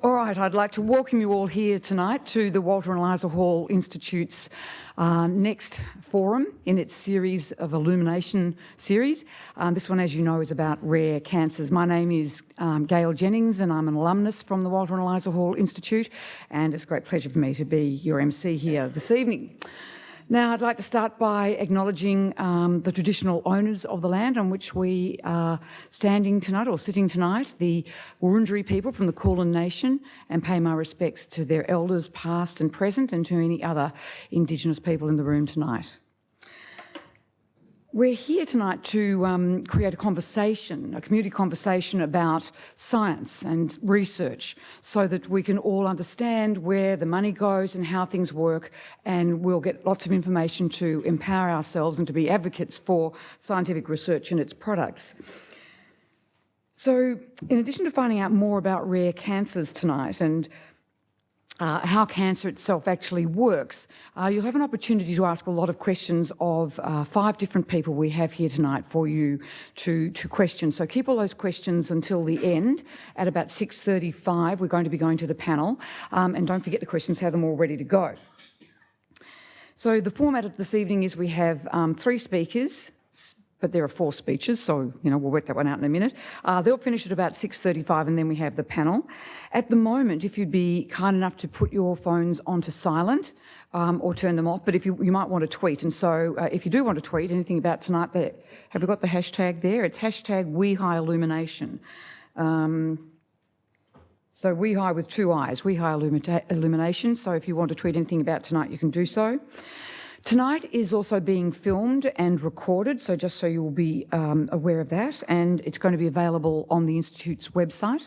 All right, I'd like to welcome you all here tonight to the Walter and Eliza Hall Institute's next forum in its series of Illumination series. This one, as you know, is about rare cancers. My name is Gail Jennings and I'm an alumnus from the Walter and Eliza Hall Institute, and it's a great pleasure for me to be your MC here this evening. Now, I'd like to start by acknowledging the traditional owners of the land on which we are standing tonight, or sitting tonight, the Wurundjeri people from the Kulin Nation, and pay my respects to their elders past and present, and to any other Indigenous people in the room tonight. We're here tonight to create a conversation, a community conversation about science and research, so that we can all understand where the money goes and how things work, and we'll get lots of information to empower ourselves and to be advocates for scientific research and its products. So, in addition to finding out more about rare cancers tonight and how cancer itself actually works, you'll have an opportunity to ask a lot of questions of 5 different people we have here tonight for you to question. So keep all those questions until the end. At about 6:35, we're going to be going to the panel, and don't forget the questions, have them all ready to go. So the format of this evening is we have 3 speakers, but there are 4 speeches, so we'll work that one out in a minute. They'll finish at about 6:35, and then we have the panel. At the moment, if you'd be kind enough to put your phones onto silent or turn them off, but if you might want to tweet, and so if you do want to tweet anything about tonight, have we got the hashtag there? It's hashtag #WeHighIllumination. So WeHigh with 2 I's, WeHighIllumination. Illumination. So if you want to tweet anything about tonight, you can do so. Tonight is also being filmed and recorded, so just so you will be aware of that, and it's going to be available on the Institute's website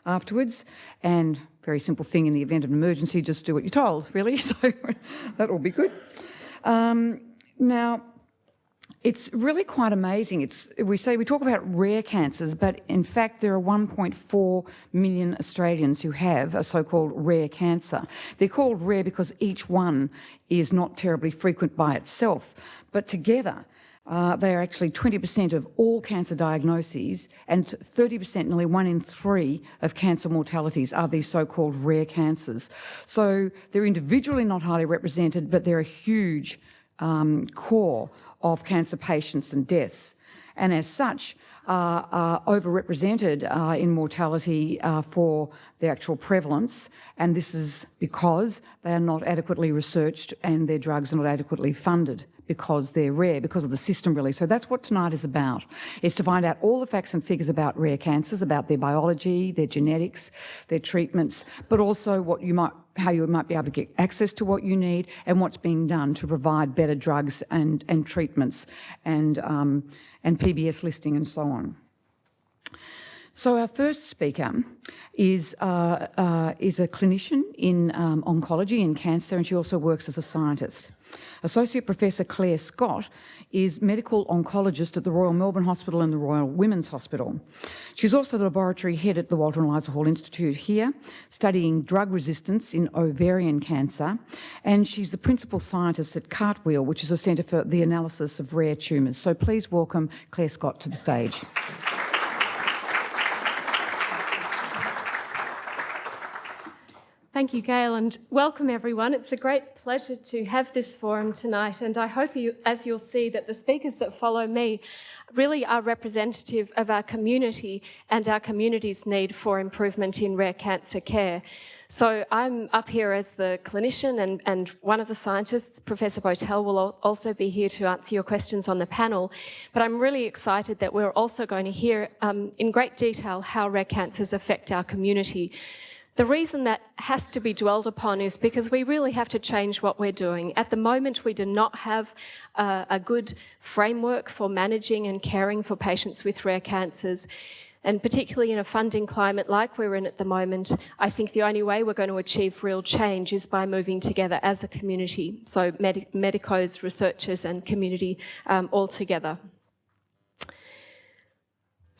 afterwards. And very simple thing, in the event of an emergency, just do what you're told, really, so that will be good. Now, it's really quite amazing. We talk about rare cancers, but in fact there are 1.4 million Australians who have a so-called rare cancer. They're called rare because each one is not terribly frequent by itself, but together they are actually 20% of all cancer diagnoses, and 30%, nearly 1 in 3 of cancer mortalities are these so-called rare cancers. So they're individually not highly represented, but they're a huge core of cancer patients and deaths, and as such are overrepresented in mortality for their actual prevalence, and this is because they are not adequately researched and their drugs are not adequately funded, because they're rare, because of the system, really. So that's what tonight is about, is to find out all the facts and figures about rare cancers, about their biology, their genetics, their treatments, but also how you might be able to get access to what you need, and what's being done to provide better drugs and treatments and PBS listing and so on. So our first speaker is a clinician in oncology and cancer, and she also works as a scientist. Associate Professor Claire Scott is medical oncologist at the Royal Melbourne Hospital and the Royal Women's Hospital. She's also the laboratory head at the Walter and Eliza Hall Institute here, studying drug resistance in ovarian cancer, and she's the principal scientist at Cartwheel, which is a centre for the analysis of rare tumours. So please welcome Claire Scott to the stage. Thank you, Gail, and welcome everyone. It's a great pleasure to have this forum tonight, and I hope as you'll see, that the speakers that follow me really are representative of our community and our community's need for improvement in rare cancer care. So I'm up here as the clinician, and one of the scientists, Professor Botel, will also be here to answer your questions on the panel. But I'm really excited that we're also going to hear in great detail how rare cancers affect our community. The reason that has to be dwelled upon is because we really have to change what we're doing. At the moment, we do not have a good framework for managing and caring for patients with rare cancers. And particularly in a funding climate like we're in at the moment, I think the only way we're going to achieve real change is by moving together as a community. So medicos, researchers and community all together.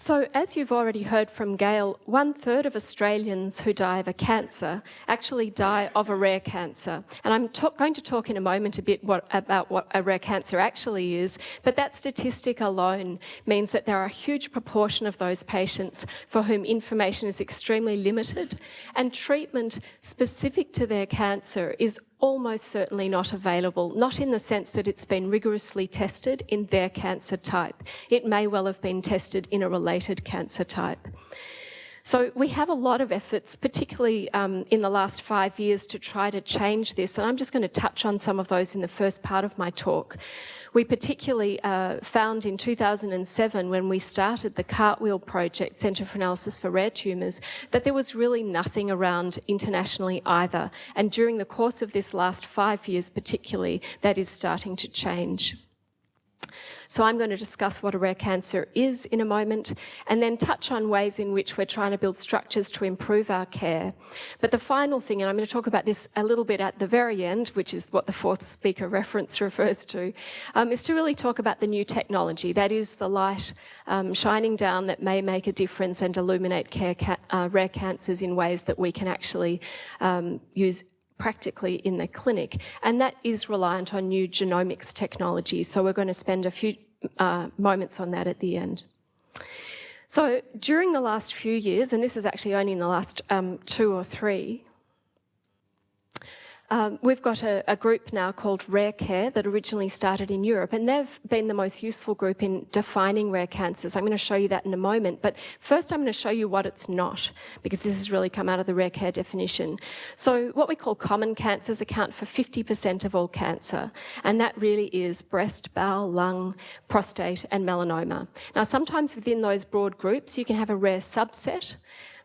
So, as you've already heard from Gail, 1/3 of Australians who die of a cancer actually die of a rare cancer. And I'm going to talk in a moment a bit about what a rare cancer actually is, but that statistic alone means that there are a huge proportion of those patients for whom information is extremely limited, and treatment specific to their cancer is almost certainly not available, not in the sense that it's been rigorously tested in their cancer type. It may well have been tested in a related cancer type. So we have a lot of efforts, particularly in the last 5 years, to try to change this, and I'm just going to touch on some of those in the first part of my talk. We particularly found in 2007, when we started the Cartwheel Project, Centre for Analysis for Rare Tumours, that there was really nothing around internationally either. And during the course of this last 5 years particularly, that is starting to change. So I'm going to discuss what a rare cancer is in a moment, and then touch on ways in which we're trying to build structures to improve our care. But the final thing, and I'm going to talk about this a little bit at the very end, which is what the fourth speaker reference refers to, is to really talk about the new technology. That is the light shining down that may make a difference and illuminate rare cancers in ways that we can actually use practically in the clinic, and that is reliant on new genomics technology. So we're going to spend a few moments on that at the end. So during the last few years, and this is actually only in the last 2 or 3, we've got a group now called Rare Care that originally started in Europe, and they've been the most useful group in defining rare cancers. I'm going to show you that in a moment, but first I'm going to show you what it's not, because this has really come out of the Rare Care definition. So what we call common cancers account for 50% of all cancer, and that really is breast, bowel, lung, prostate, and melanoma. Now, sometimes within those broad groups, you can have a rare subset,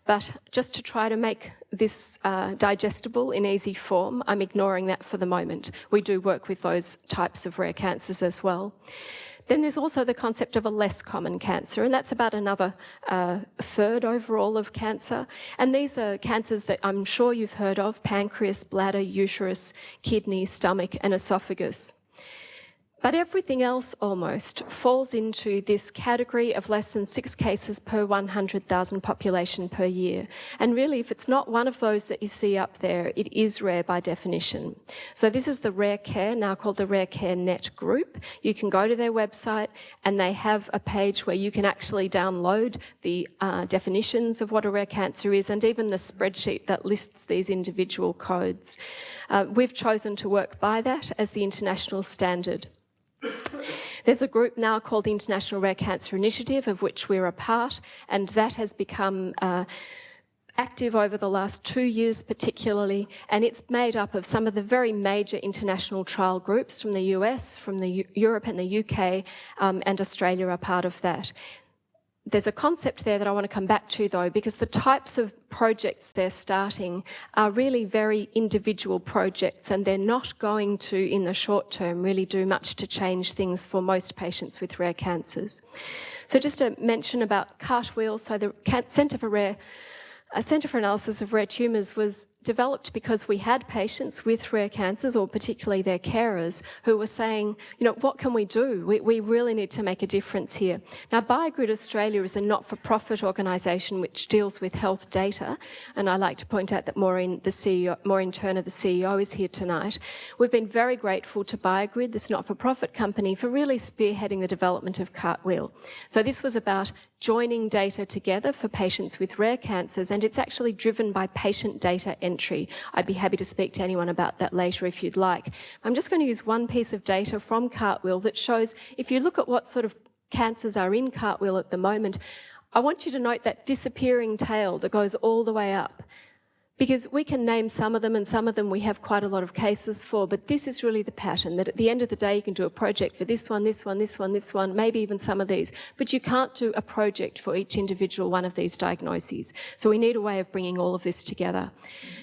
but just to try to make this digestible in easy form, I'm ignoring that for the moment. We do work with those types of rare cancers as well. Then there's also the concept of a less common cancer, and that's about another third overall of cancer. And these are cancers that I'm sure you've heard of: pancreas, bladder, uterus, kidney, stomach, and esophagus. But everything else almost falls into this category of less than 6 cases per 100,000 population per year. And really, if it's not one of those that you see up there, it is rare by definition. So this is the Rare Care, now called the Rare Care Net group. You can go to their website, and they have a page where you can actually download the definitions of what a rare cancer is, and even the spreadsheet that lists these individual codes. We've chosen to work by that as the international standard. There's a group now called the International Rare Cancer Initiative, of which we're a part, and that has become active over the last 2 years particularly, and it's made up of some of the very major international trial groups from the US, from Europe and the UK, and Australia are part of that. There's a concept there that I want to come back to, though, because the types of projects they're starting are really very individual projects, and they're not going to, in the short term, really do much to change things for most patients with rare cancers. So just to mention about Cartwheel, so the Centre for Analysis of Rare Tumours was developed because we had patients with rare cancers, or particularly their carers, who were saying, what can we do? We really need to make a difference here. Now, BioGrid Australia is a not-for-profit organisation which deals with health data, and I like to point out that Maureen Turner, the CEO, is here tonight. We've been very grateful to BioGrid, this not-for-profit company, for really spearheading the development of Cartwheel. So this was about joining data together for patients with rare cancers, and it's actually driven by patient data entry. I'd be happy to speak to anyone about that later if you'd like. I'm just going to use one piece of data from Cartwheel that shows, if you look at what sort of cancers are in Cartwheel at the moment, I want you to note that disappearing tail that goes all the way up. Because we can name some of them, and some of them we have quite a lot of cases for, but this is really the pattern, that at the end of the day you can do a project for this one, this one, this one, this one, maybe even some of these, but you can't do a project for each individual one of these diagnoses. So we need a way of bringing all of this together.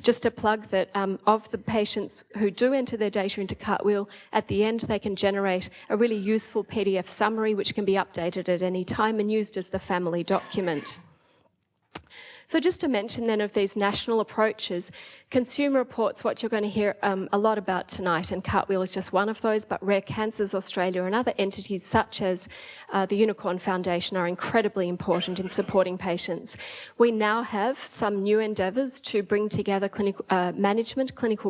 Just to plug that of the patients who do enter their data into Cartwheel, at the end they can generate a really useful PDF summary which can be updated at any time and used as the family document. So just to mention then of these national approaches, Consumer Reports, what you're going to hear a lot about tonight, and Cartwheel is just one of those, but Rare Cancers Australia and other entities such as the Unicorn Foundation are incredibly important in supporting patients. We now have some new endeavours to bring together clinical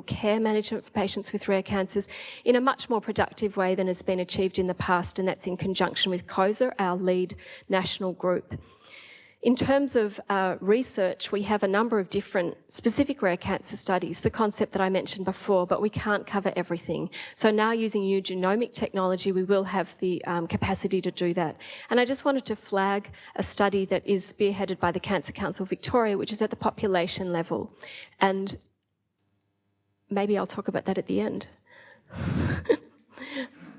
care management for patients with rare cancers in a much more productive way than has been achieved in the past, and that's in conjunction with COSA, our lead national group. In terms of research, we have a number of different specific rare cancer studies, the concept that I mentioned before, but we can't cover everything. So now using new genomic technology, we will have the capacity to do that. And I just wanted to flag a study that is spearheaded by the Cancer Council Victoria, which is at the population level. And maybe I'll talk about that at the end.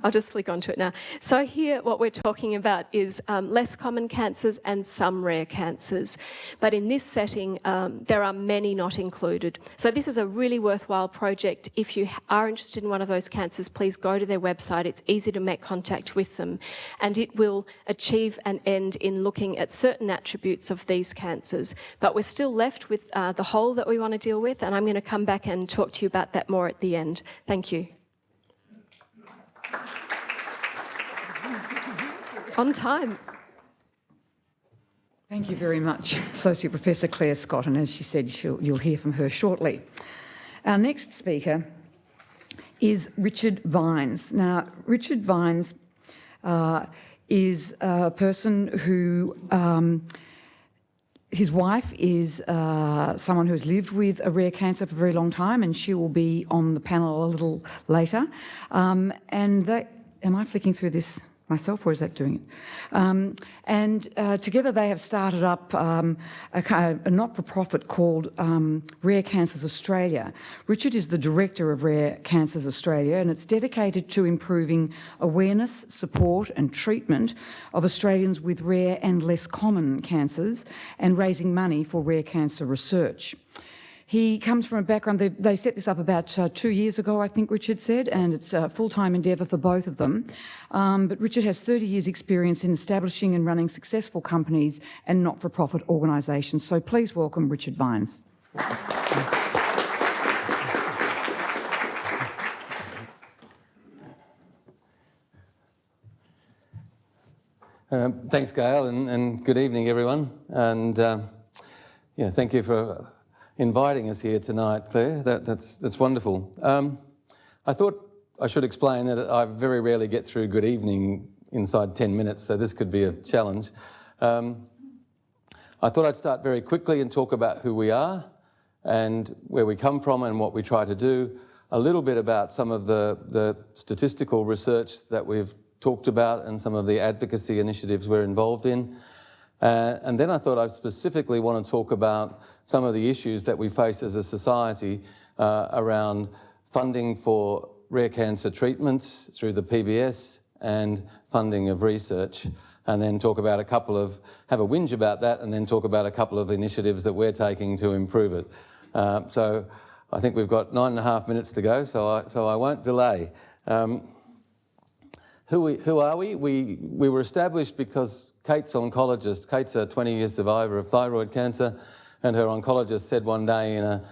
I'll just flick onto it now. So here what we're talking about is less common cancers and some rare cancers. But in this setting, there are many not included. So this is a really worthwhile project. If you are interested in one of those cancers, please go to their website. It's easy to make contact with them. And it will achieve an end in looking at certain attributes of these cancers. But we're still left with the whole that we want to deal with. And I'm going to come back and talk to you about that more at the end. Thank you. On time. Thank you very much, Associate Professor Claire Scott, and as she said, you'll hear from her shortly. Our next speaker is Richard Vines. Now, Richard Vines is a person who, his wife is someone who's lived with a rare cancer for a very long time, and she will be on the panel a little later. Am I flicking through this myself, or is that doing it? Together they have started up a not-for-profit called Rare Cancers Australia. Richard is the director of Rare Cancers Australia, and it's dedicated to improving awareness, support and treatment of Australians with rare and less common cancers and raising money for rare cancer research. He comes from a background, they set this up about 2 years ago, I think Richard said, and it's a full-time endeavour for both of them. But Richard has 30 years' experience in establishing and running successful companies and not-for-profit organisations. So please welcome Richard Vines. Thanks, Gail, and good evening, everyone. And thank you for inviting us here tonight, Claire. That's wonderful. I thought I should explain that I very rarely get through good evening inside 10 minutes, so this could be a challenge. I thought I'd start very quickly and talk about who we are and where we come from and what we try to do, a little bit about some of the statistical research that we've talked about and some of the advocacy initiatives we're involved in. And then I thought I'd specifically want to talk about some of the issues that we face as a society around funding for rare cancer treatments through the PBS and funding of research, and then talk about have a whinge about that, and then talk about a couple of initiatives that we're taking to improve it. So I think we've got 9.5 minutes to go, so I won't delay. Who are we? We were established because Kate's oncologist, Kate's a 20-year survivor of thyroid cancer, and her oncologist said one day in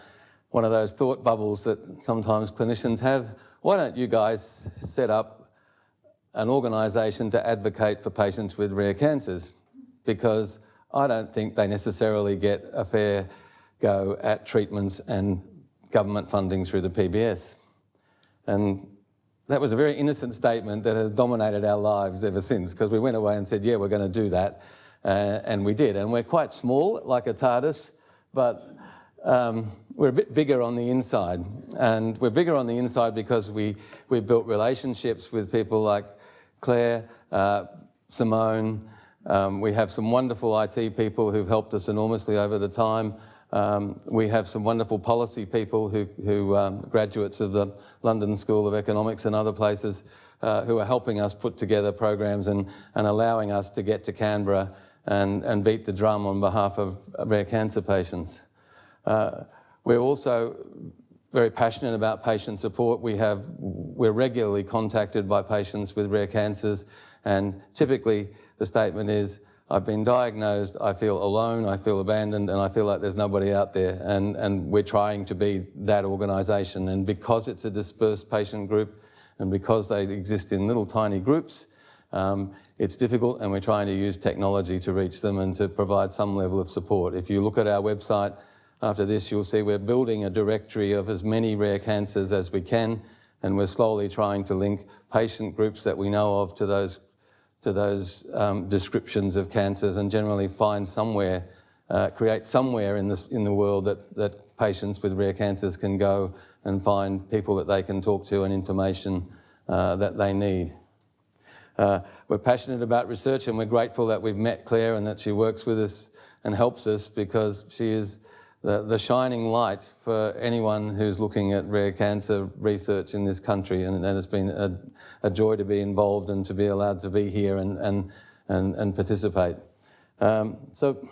one of those thought bubbles that sometimes clinicians have, why don't you guys set up an organisation to advocate for patients with rare cancers? Because I don't think they necessarily get a fair go at treatments and government funding through the PBS. And that was a very innocent statement that has dominated our lives ever since, because we went away and said, yeah, we're going to do that. And we did. And we're quite small, like a TARDIS, but we're a bit bigger on the inside. And we're bigger on the inside because we built relationships with people like Claire, Simone. We have some wonderful IT people who've helped us enormously over the time. We have some wonderful policy people who graduates of the London School of Economics and other places who are helping us put together programs and allowing us to get to Canberra and beat the drum on behalf of rare cancer patients. We're also very passionate about patient support. We're regularly contacted by patients with rare cancers, and typically the statement is, I've been diagnosed, I feel alone, I feel abandoned, and I feel like there's nobody out there. And we're trying to be that organisation. And because it's a dispersed patient group, and because they exist in little tiny groups, it's difficult, and we're trying to use technology to reach them and to provide some level of support. If you look at our website after this, you'll see we're building a directory of as many rare cancers as we can, and we're slowly trying to link patient groups that we know of to those descriptions of cancers, and generally find somewhere, create somewhere in the world that patients with rare cancers can go and find people that they can talk to and information that they need. We're passionate about research, and we're grateful that we've met Claire and that she works with us and helps us, because she is the shining light for anyone who's looking at rare cancer research in this country, and it's been a joy to be involved and to be allowed to be here and participate. So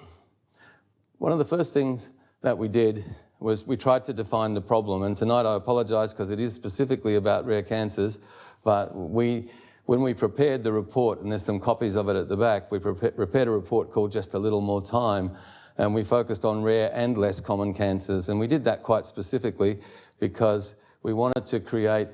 one of the first things that we did was we tried to define the problem, and tonight I apologise because it is specifically about rare cancers, but when we prepared the report, and there's some copies of it at the back, we prepared a report called Just a Little More Time, and we focused on rare and less common cancers. And we did that quite specifically because we wanted to create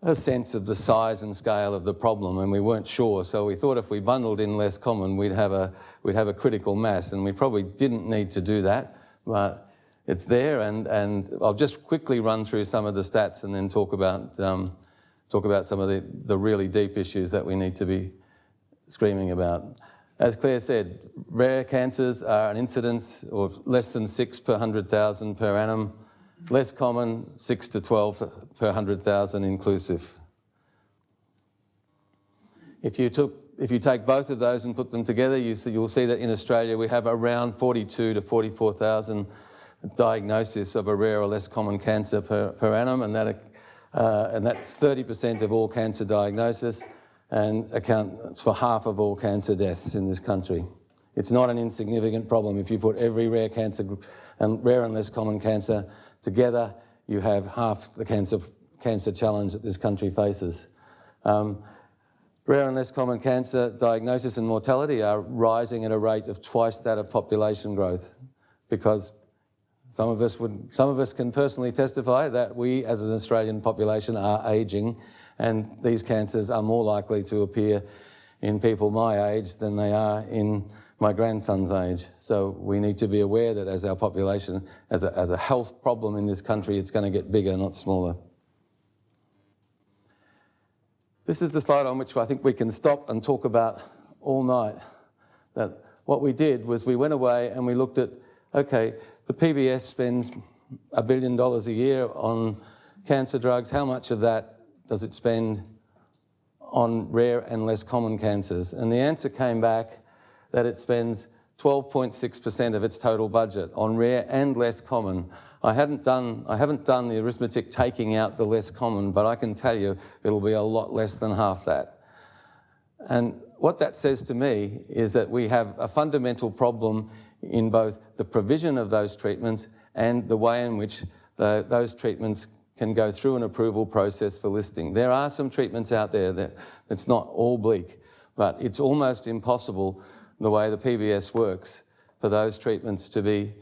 a sense of the size and scale of the problem, and we weren't sure. So we thought if we bundled in less common, we'd have a critical mass, and we probably didn't need to do that, but it's there. And I'll just quickly run through some of the stats and then talk about some of the really deep issues that we need to be screaming about. As Claire said, rare cancers are an incidence of less than 6 per 100,000 per annum, less common 6 to 12 per 100,000 inclusive. If you take both of those and put them together, you'll see that in Australia we have around 42 to 44,000 diagnoses of a rare or less common cancer per annum, and that's 30% of all cancer diagnoses, and accounts for half of all cancer deaths in this country. It's not an insignificant problem. If you put every rare cancer and rare and less common cancer together, you have half the cancer challenge that this country faces. Rare and less common cancer diagnosis and mortality are rising at a rate of twice that of population growth, because some of us can personally testify that we as an Australian population are ageing, and these cancers are more likely to appear in people my age than they are in my grandson's age. So we need to be aware that as our population, as a health problem in this country, it's going to get bigger, not smaller. This is the slide on which I think we can stop and talk about all night. That what we did was we went away and we looked at, okay, the PBS spends $1 billion a year on cancer drugs. How much of that does it spend on rare and less common cancers? And the answer came back that it spends 12.6% of its total budget on rare and less common. I haven't done the arithmetic taking out the less common, but I can tell you it'll be a lot less than half that. And what that says to me is that we have a fundamental problem in both the provision of those treatments and the way in which those treatments can go through an approval process for listing. There are some treatments out there that's not all bleak, but it's almost impossible the way the PBS works for those treatments to be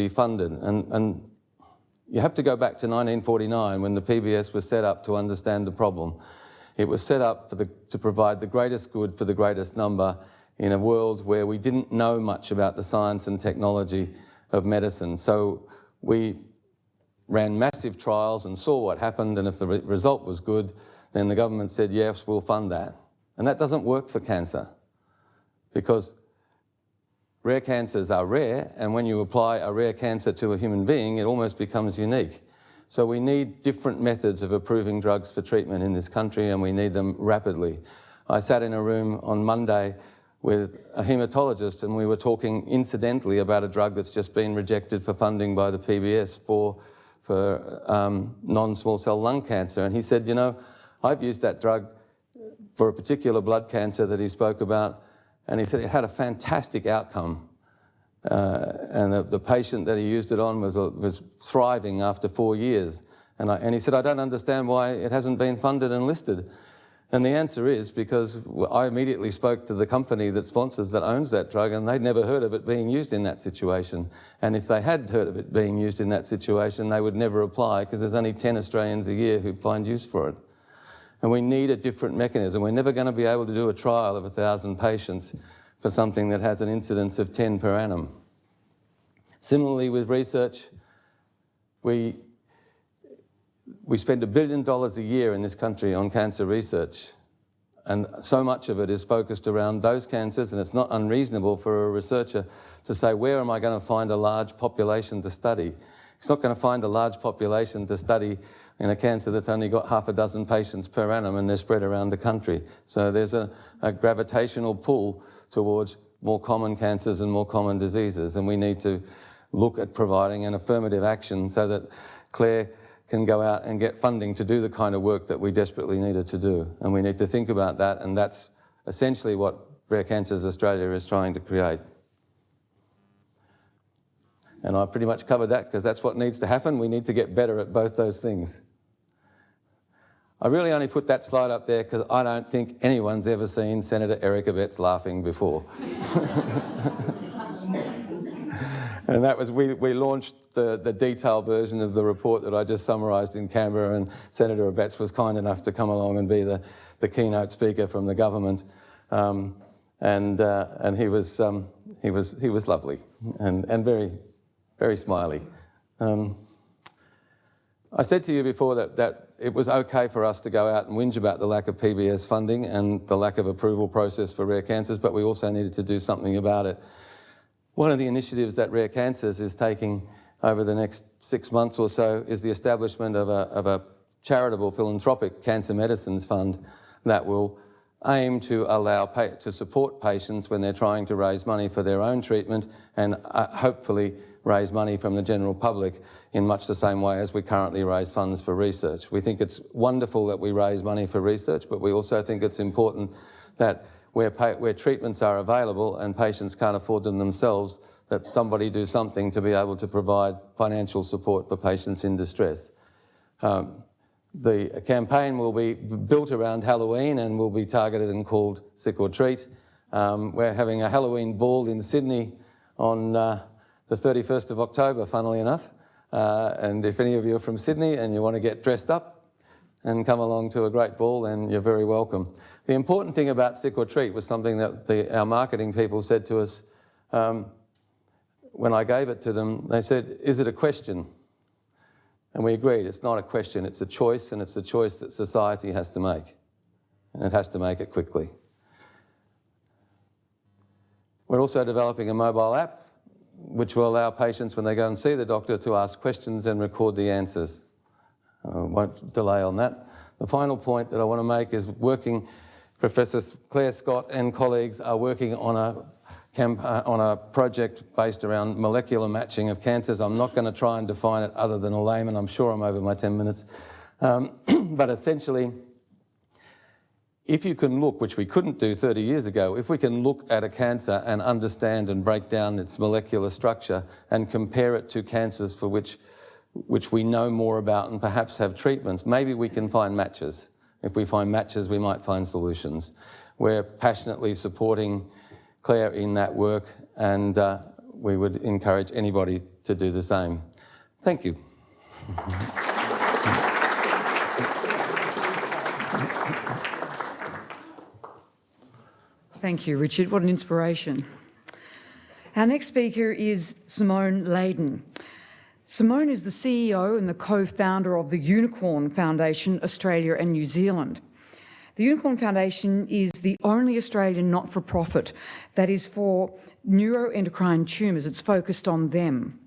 funded. And you have to go back to 1949 when the PBS was set up to understand the problem. It was set up to provide the greatest good for the greatest number in a world where we didn't know much about the science and technology of medicine. So we ran massive trials and saw what happened, and if the result was good, then the government said, yes, we'll fund that. And that doesn't work for cancer, because rare cancers are rare, and when you apply a rare cancer to a human being, it almost becomes unique. So we need different methods of approving drugs for treatment in this country, and we need them rapidly. I sat in a room on Monday with a haematologist, and we were talking incidentally about a drug that's just been rejected for funding by the PBS for non-small cell lung cancer. And he said, you know, I've used that drug for a particular blood cancer that he spoke about, and he said it had a fantastic outcome. And the patient that he used it on was thriving after 4 years. And he said, I don't understand why it hasn't been funded and listed. And the answer is because I immediately spoke to the company that sponsors, that owns that drug, and they'd never heard of it being used in that situation. And if they had heard of it being used in that situation, they would never apply because there's only 10 Australians a year who find use for it. And we need a different mechanism. We're never going to be able to do a trial of 1,000 patients for something that has an incidence of 10 per annum. Similarly with research, we spend $1 billion a year in this country on cancer research, and so much of it is focused around those cancers, and it's not unreasonable for a researcher to say, where am I going to find a large population to study? It's not going to find a large population to study in a cancer that's only got half a dozen patients per annum and they're spread around the country. So there's a gravitational pull towards more common cancers and more common diseases, and we need to look at providing an affirmative action so that Claire can go out and get funding to do the kind of work that we desperately needed to do. And we need to think about that, and that's essentially what Rare Cancers Australia is trying to create. And I've pretty much covered that because that's what needs to happen. We need to get better at both those things. I really only put that slide up there because I don't think anyone's ever seen Senator Eric Abetz laughing before. And that was, we launched the detailed version of the report that I just summarised in Canberra, and Senator Abetz was kind enough to come along and be the keynote speaker from the government. And he was lovely and very, very smiley. I said to you before that it was okay for us to go out and whinge about the lack of PBS funding and the lack of approval process for rare cancers, but we also needed to do something about it. One of the initiatives that Rare Cancers is taking over the next 6 months or so is the establishment of a charitable philanthropic cancer medicines fund that will aim to allow to support patients when they're trying to raise money for their own treatment and hopefully raise money from the general public in much the same way as we currently raise funds for research. We think it's wonderful that we raise money for research, but we also think it's important that where treatments are available and patients can't afford them themselves, that somebody do something to be able to provide financial support for patients in distress. The campaign will be built around Halloween and will be targeted and called Sick or Treat. We're having a Halloween ball in Sydney on the 31st of October, funnily enough. And if any of you are from Sydney and you want to get dressed up and come along to a great ball, then you're very welcome. The important thing about Sick or Treat was something that our marketing people said to us when I gave it to them. They said, is it a question? And we agreed, it's not a question, it's a choice, and it's a choice that society has to make. And it has to make it quickly. We're also developing a mobile app which will allow patients when they go and see the doctor to ask questions and record the answers. I won't delay on that. The final point that I want to make is Professor Claire Scott and colleagues are working on a project based around molecular matching of cancers. I'm not going to try and define it other than a layman. I'm sure I'm over my 10 minutes. But essentially, if you can look, which we couldn't do 30 years ago, if we can look at a cancer and understand and break down its molecular structure and compare it to cancers for which we know more about and perhaps have treatments, maybe we can find matches. If we find matches, we might find solutions. We're passionately supporting Claire in that work, and we would encourage anybody to do the same. Thank you. Thank you, Richard. What an inspiration. Our next speaker is Simone Laden. Simone is the CEO and the co-founder of the Unicorn Foundation, Australia and New Zealand. The Unicorn Foundation is the only Australian not-for-profit that is for neuroendocrine tumours. It's focused on them.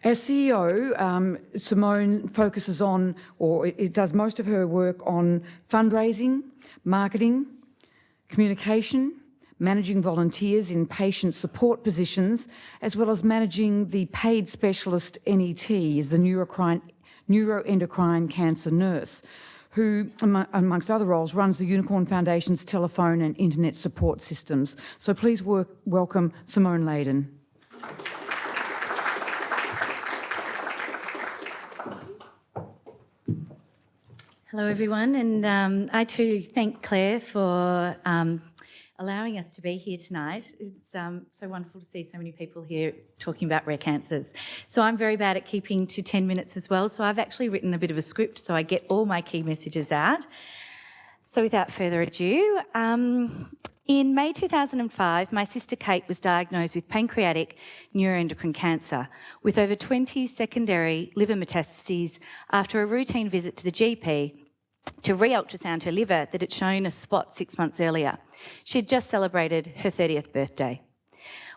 As CEO, Simone focuses on, or it does most of her work on fundraising, marketing, communication, managing volunteers in patient support positions, as well as managing the paid specialist NET, is the neuroendocrine cancer nurse, who, amongst other roles, runs the Unicorn Foundation's telephone and internet support systems. So please welcome Simone Laden. Hello, everyone, and I too thank Claire for allowing us to be here tonight. It's so wonderful to see so many people here talking about rare cancers. So I'm very bad at keeping to 10 minutes as well, so I've actually written a bit of a script so I get all my key messages out. So without further ado, in May 2005, my sister Kate was diagnosed with pancreatic neuroendocrine cancer with over 20 secondary liver metastases after a routine visit to the GP to re-ultrasound her liver that had shown a spot 6 months earlier. She had just celebrated her 30th birthday.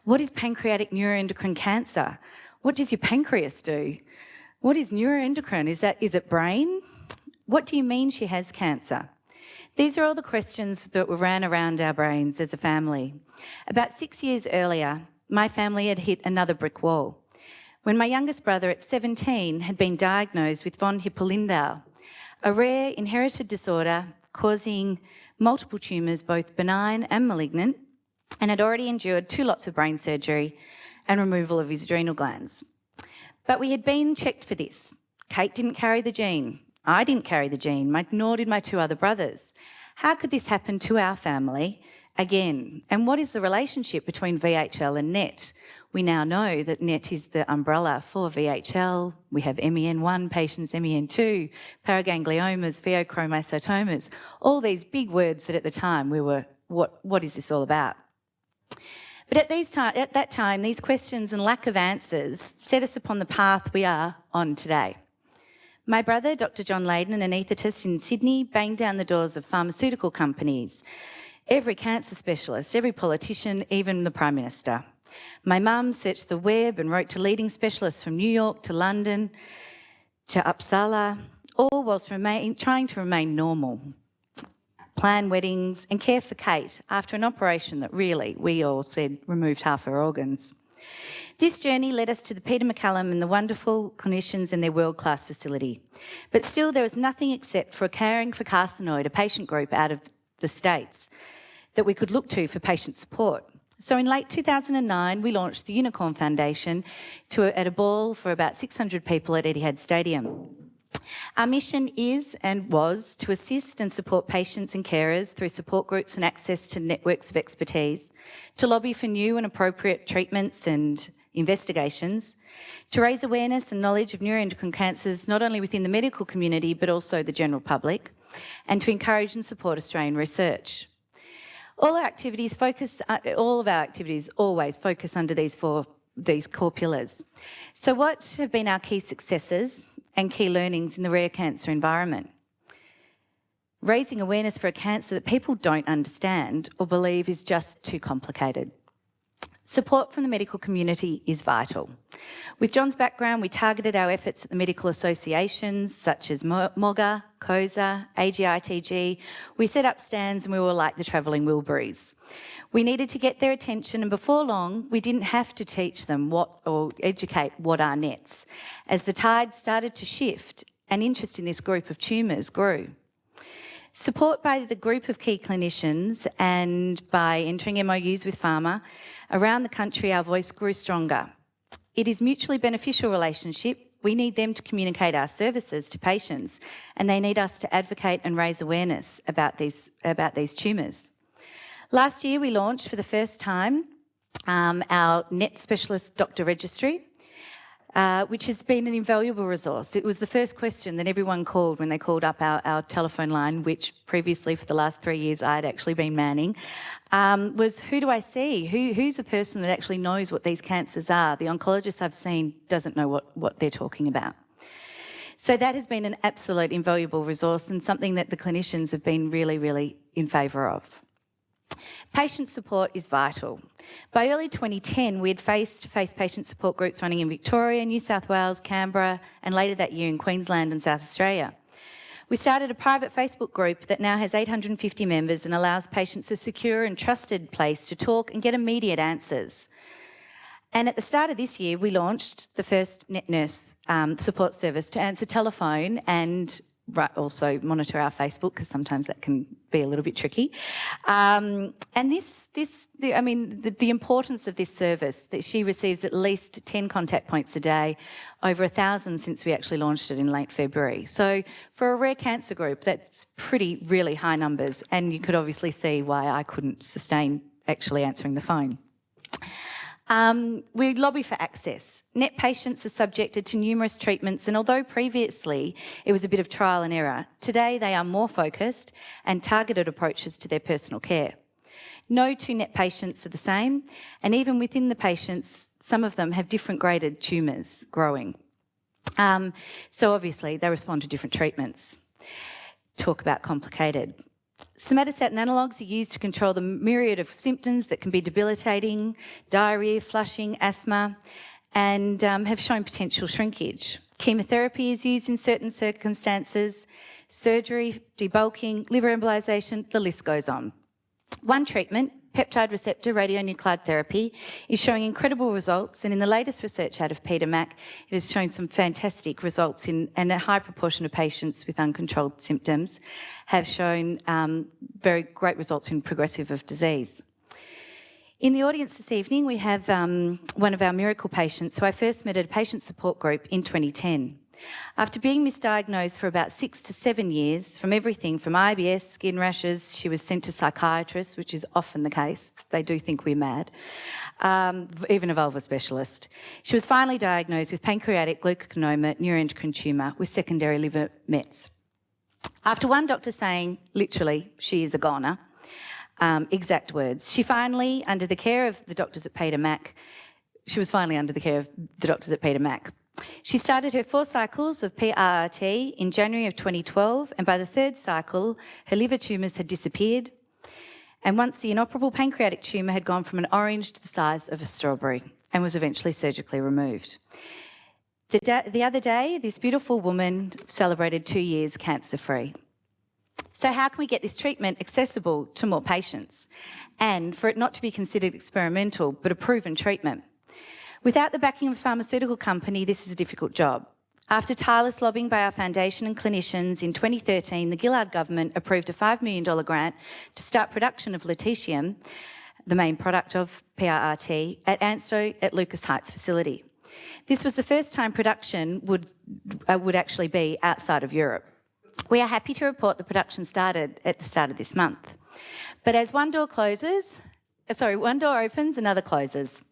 What is pancreatic neuroendocrine cancer? What does your pancreas do? What is neuroendocrine? Is it brain? What do you mean she has cancer? These are all the questions that ran around our brains as a family. About 6 years earlier, my family had hit another brick wall when my youngest brother at 17 had been diagnosed with von Hippel-Lindau, a rare inherited disorder causing multiple tumours, both benign and malignant, and had already endured 2 lots of brain surgery and removal of his adrenal glands. But we had been checked for this. Kate didn't carry the gene. I didn't carry the gene, nor did my 2 other brothers. How could this happen to our family again? And what is the relationship between VHL and NET? We now know that NET is the umbrella for VHL. We have MEN1 patients, MEN2, paragangliomas, pheochromocytomas, all these big words that at the time we were, what is this all about? But at that time, these questions and lack of answers set us upon the path we are on today. My brother, Dr. John Laden, an anaesthetist in Sydney, banged down the doors of pharmaceutical companies, every cancer specialist, every politician, even the Prime Minister. My mum searched the web and wrote to leading specialists from New York to London to Uppsala, all whilst trying to remain normal, plan weddings and care for Kate after an operation that really, we all said, removed half her organs. This journey led us to the Peter MacCallum and the wonderful clinicians in their world-class facility. But still, there was nothing except for a Caring for Carcinoid, a patient group out of the States, that we could look to for patient support. So in late 2009, we launched the Unicorn Foundation at a ball for about 600 people at Etihad Stadium. Our mission is and was to assist and support patients and carers through support groups and access to networks of expertise, to lobby for new and appropriate treatments and investigations, to raise awareness and knowledge of neuroendocrine cancers not only within the medical community but also the general public, and to encourage and support Australian research. All of our activities always focus under these core pillars. So what have been our key successes and key learnings in the rare cancer environment? Raising awareness for a cancer that people don't understand or believe is just too complicated. Support from the medical community is vital. With John's background, we targeted our efforts at the medical associations such as MOGA, COSA, AGITG. We set up stands and we were like the travelling Wilburys. We needed to get their attention, and before long, we didn't have to teach them or educate what are NETs, as the tide started to shift and interest in this group of tumours grew. Support by the group of key clinicians and by entering MOUs with pharma around the country, our voice grew stronger. It is a mutually beneficial relationship. We need them to communicate our services to patients, and they need us to advocate and raise awareness about these tumours. Last year, we launched for the first time our NET Specialist Doctor Registry, which has been an invaluable resource. It was the first question that everyone called when they called up our telephone line, which previously for the last 3 years I had actually been manning, was who do I see? Who's a person that actually knows what these cancers are? The oncologist I've seen doesn't know what they're talking about. So that has been an absolute invaluable resource and something that the clinicians have been really, really in favour of. Patient support is vital. By early 2010, we had face-to-face patient support groups running in Victoria, New South Wales, Canberra, and later that year in Queensland and South Australia. We started a private Facebook group that now has 850 members and allows patients a secure and trusted place to talk and get immediate answers. And at the start of this year, we launched the first NET Nurse support service to answer telephone and also monitor our Facebook, because sometimes that can be a little bit tricky. And the importance of this service, that she receives at least 10 contact points a day, over 1,000 since we actually launched it in late February. So for a rare cancer group, that's really high numbers, and you could obviously see why I couldn't sustain actually answering the phone. We lobby for access. NET patients are subjected to numerous treatments, and although previously it was a bit of trial and error, today they are more focused and targeted approaches to their personal care. No two NET patients are the same, and even within the patients, some of them have different graded tumours growing. So obviously they respond to different treatments. Talk about complicated. Somatostatin analogues are used to control the myriad of symptoms that can be debilitating: diarrhoea, flushing, asthma, and have shown potential shrinkage. Chemotherapy is used in certain circumstances, surgery, debulking, liver embolisation, the list goes on. One treatment, peptide receptor radionuclide therapy, is showing incredible results, and in the latest research out of Peter Mac, it has shown some fantastic results and a high proportion of patients with uncontrolled symptoms have shown very great results in progressive of disease. In the audience this evening, we have one of our miracle patients who I first met at a patient support group in 2010. After being misdiagnosed for about 6 to 7 years, from everything from IBS, skin rashes, she was sent to psychiatrists, which is often the case. They do think we're mad. Even a vulva specialist. She was finally diagnosed with pancreatic leukocarcinoma, neuroendocrine tumour with secondary liver mets. After one doctor saying, literally, she is a goner, exact words, she finally, under the care of the doctors at Peter Mac, She started her 4 cycles of PRRT in January of 2012, and by the 3rd cycle, her liver tumours had disappeared. And once the inoperable pancreatic tumour had gone from an orange to the size of a strawberry and was eventually surgically removed. The other day, this beautiful woman celebrated 2 years cancer-free. So how can we get this treatment accessible to more patients, and for it not to be considered experimental but a proven treatment? Without the backing of a pharmaceutical company, this is a difficult job. After tireless lobbying by our foundation and clinicians, in 2013, the Gillard government approved a $5 million grant to start production of lutetium, the main product of PRRT, at ANSTO at Lucas Heights facility. This was the first time production would actually be outside of Europe. We are happy to report the production started at the start of this month. But as one door opens, another closes.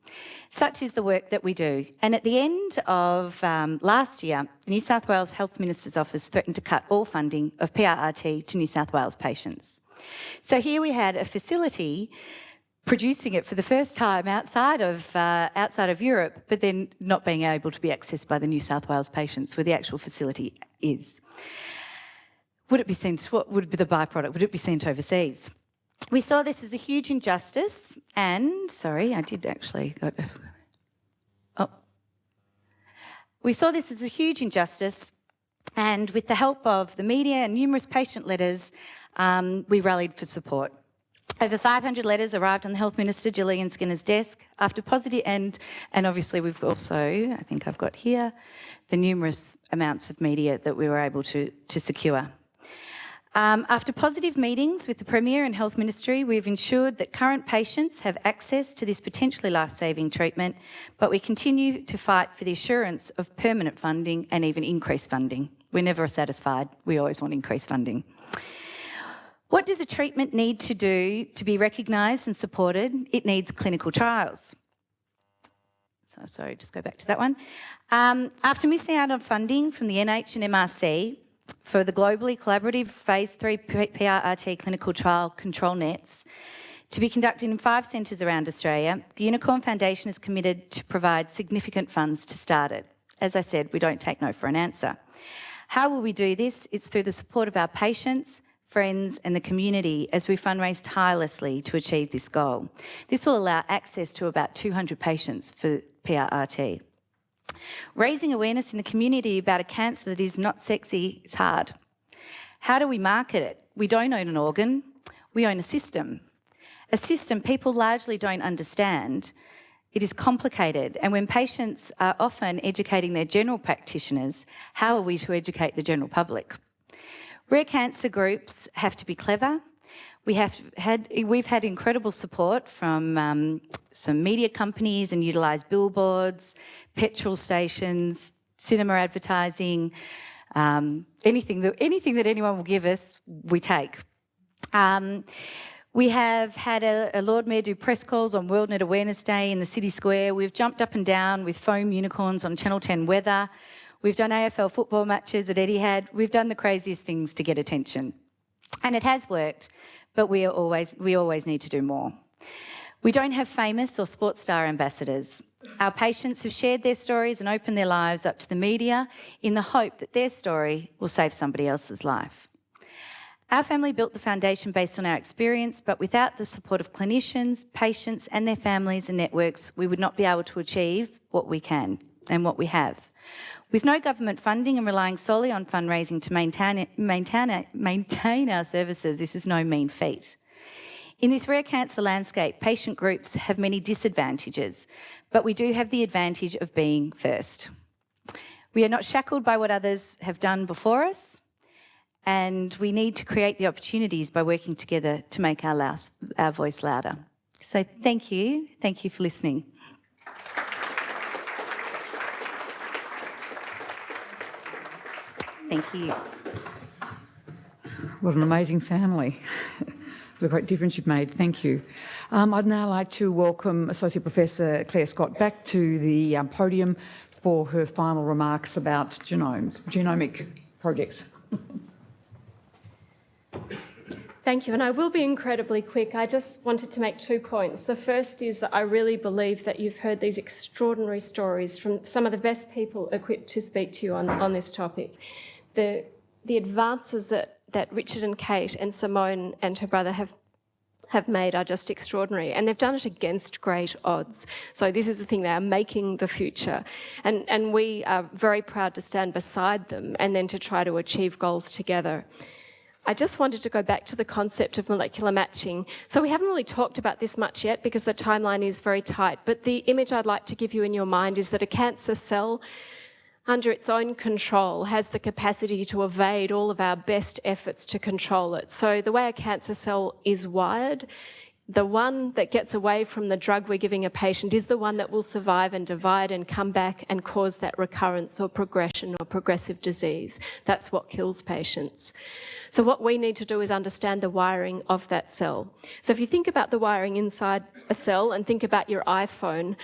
Such is the work that we do. And at the end of last year, the New South Wales Health Minister's Office threatened to cut all funding of PRRT to New South Wales patients. So here we had a facility producing it for the first time outside of Europe, but then not being able to be accessed by the New South Wales patients where the actual facility is. Would it be sent? What would be the byproduct? Would it be sent overseas? We saw this as a huge injustice, and we saw this as a huge injustice, and with the help of the media and numerous patient letters, we rallied for support. Over 500 letters arrived on the Health Minister Gillian Skinner's desk after positive, and obviously we've also, I think I've got here, the numerous amounts of media that we were able to secure. After positive meetings with the Premier and Health Ministry, we've ensured that current patients have access to this potentially life-saving treatment, but we continue to fight for the assurance of permanent funding and even increased funding. We're never satisfied. We always want increased funding. What does a treatment need to do to be recognised and supported? It needs clinical trials. So sorry, just go back to that one. After missing out on funding from the NH and MRC, for the globally collaborative Phase 3 PRRT clinical trial control nets to be conducted in 5 centres around Australia, the Unicorn Foundation is committed to provide significant funds to start it. As I said, we don't take no for an answer. How will we do this? It's through the support of our patients, friends and the community as we fundraise tirelessly to achieve this goal. This will allow access to about 200 patients for PRRT. Raising awareness in the community about a cancer that is not sexy is hard. How do we market it? We don't own an organ, we own a system. A system people largely don't understand. It is complicated, and when patients are often educating their general practitioners, how are we to educate the general public? Rare cancer groups have to be clever. We've had incredible support from some media companies and utilise billboards, petrol stations, cinema advertising, anything that anyone will give us, we take. We have had a Lord Mayor do press calls on WorldNet Awareness Day in the City Square. We've jumped up and down with foam unicorns on Channel 10 weather. We've done AFL football matches at Etihad. We've done the craziest things to get attention. And it has worked, but we always need to do more. We don't have famous or sports star ambassadors. Our patients have shared their stories and opened their lives up to the media in the hope that their story will save somebody else's life. Our family built the foundation based on our experience, but without the support of clinicians, patients and their families and networks, we would not be able to achieve what we can and what we have. With no government funding and relying solely on fundraising to maintain our services, this is no mean feat. In this rare cancer landscape, patient groups have many disadvantages, but we do have the advantage of being first. We are not shackled by what others have done before us, and we need to create the opportunities by working together to make our voice louder. So thank you for listening. Thank you. What an amazing family. The great difference you've made. Thank you. I'd now like to welcome Associate Professor Claire Scott back to the podium for her final remarks about genomic projects. Thank you, and I will be incredibly quick. I just wanted to make 2 points. The first is that I really believe that you've heard these extraordinary stories from some of the best people equipped to speak to you on this topic. The advances that Richard and Kate and Simone and her brother have made are just extraordinary, and they've done it against great odds. So this is the thing, they are making the future, and we are very proud to stand beside them and then to try to achieve goals together. I just wanted to go back to the concept of molecular matching. So we haven't really talked about this much yet because the timeline is very tight, but the image I'd like to give you in your mind is that a cancer cell, under its own control, has the capacity to evade all of our best efforts to control it. So the way a cancer cell is wired, the one that gets away from the drug we're giving a patient is the one that will survive and divide and come back and cause that recurrence or progression or progressive disease. That's what kills patients. So what we need to do is understand the wiring of that cell. So if you think about the wiring inside a cell and think about your iPhone,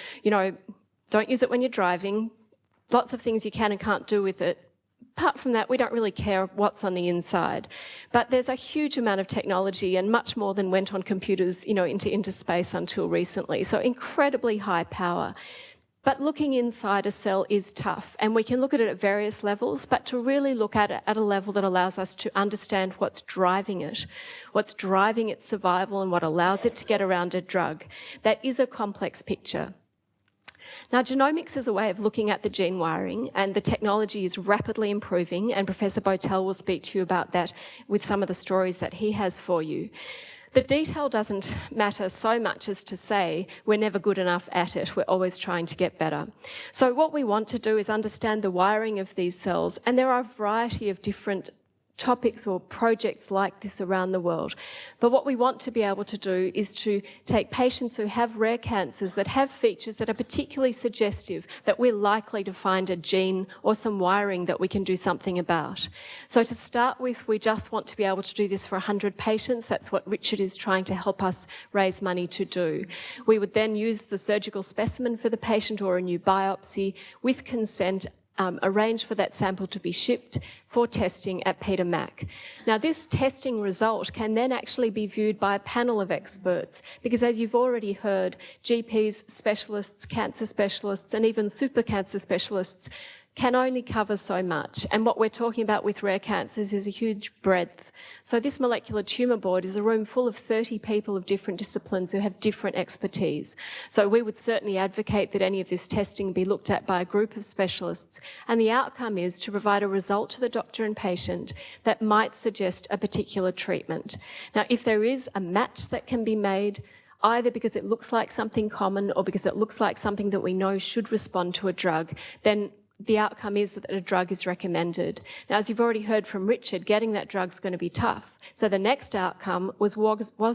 don't use it when you're driving. Lots of things you can and can't do with it. Apart from that, we don't really care what's on the inside. But there's a huge amount of technology and much more than went on computers, into space until recently. So incredibly high power. But looking inside a cell is tough, and we can look at it at various levels, but to really look at it at a level that allows us to understand what's driving it, what's driving its survival and what allows it to get around a drug, that is a complex picture. Now, genomics is a way of looking at the gene wiring, and the technology is rapidly improving, and Professor Botel will speak to you about that with some of the stories that he has for you. The detail doesn't matter so much as to say we're never good enough at it, we're always trying to get better. So what we want to do is understand the wiring of these cells, and there are a variety of different topics or projects like this around the world. But what we want to be able to do is to take patients who have rare cancers that have features that are particularly suggestive that we're likely to find a gene or some wiring that we can do something about. So to start with, we just want to be able to do this for 100 patients. That's what Richard is trying to help us raise money to do. We would then use the surgical specimen for the patient or a new biopsy with consent, arrange for that sample to be shipped for testing at Peter Mac. Now, this testing result can then actually be viewed by a panel of experts because, as you've already heard, GPs, specialists, cancer specialists, and even super cancer specialists can only cover so much. And what we're talking about with rare cancers is a huge breadth. So this molecular tumour board is a room full of 30 people of different disciplines who have different expertise. So we would certainly advocate that any of this testing be looked at by a group of specialists. And the outcome is to provide a result to the doctor and patient that might suggest a particular treatment. Now, if there is a match that can be made, either because it looks like something common or because it looks like something that we know should respond to a drug, then the outcome is that a drug is recommended. Now, as you've already heard from Richard, getting that drug's going to be tough. So the next outcome was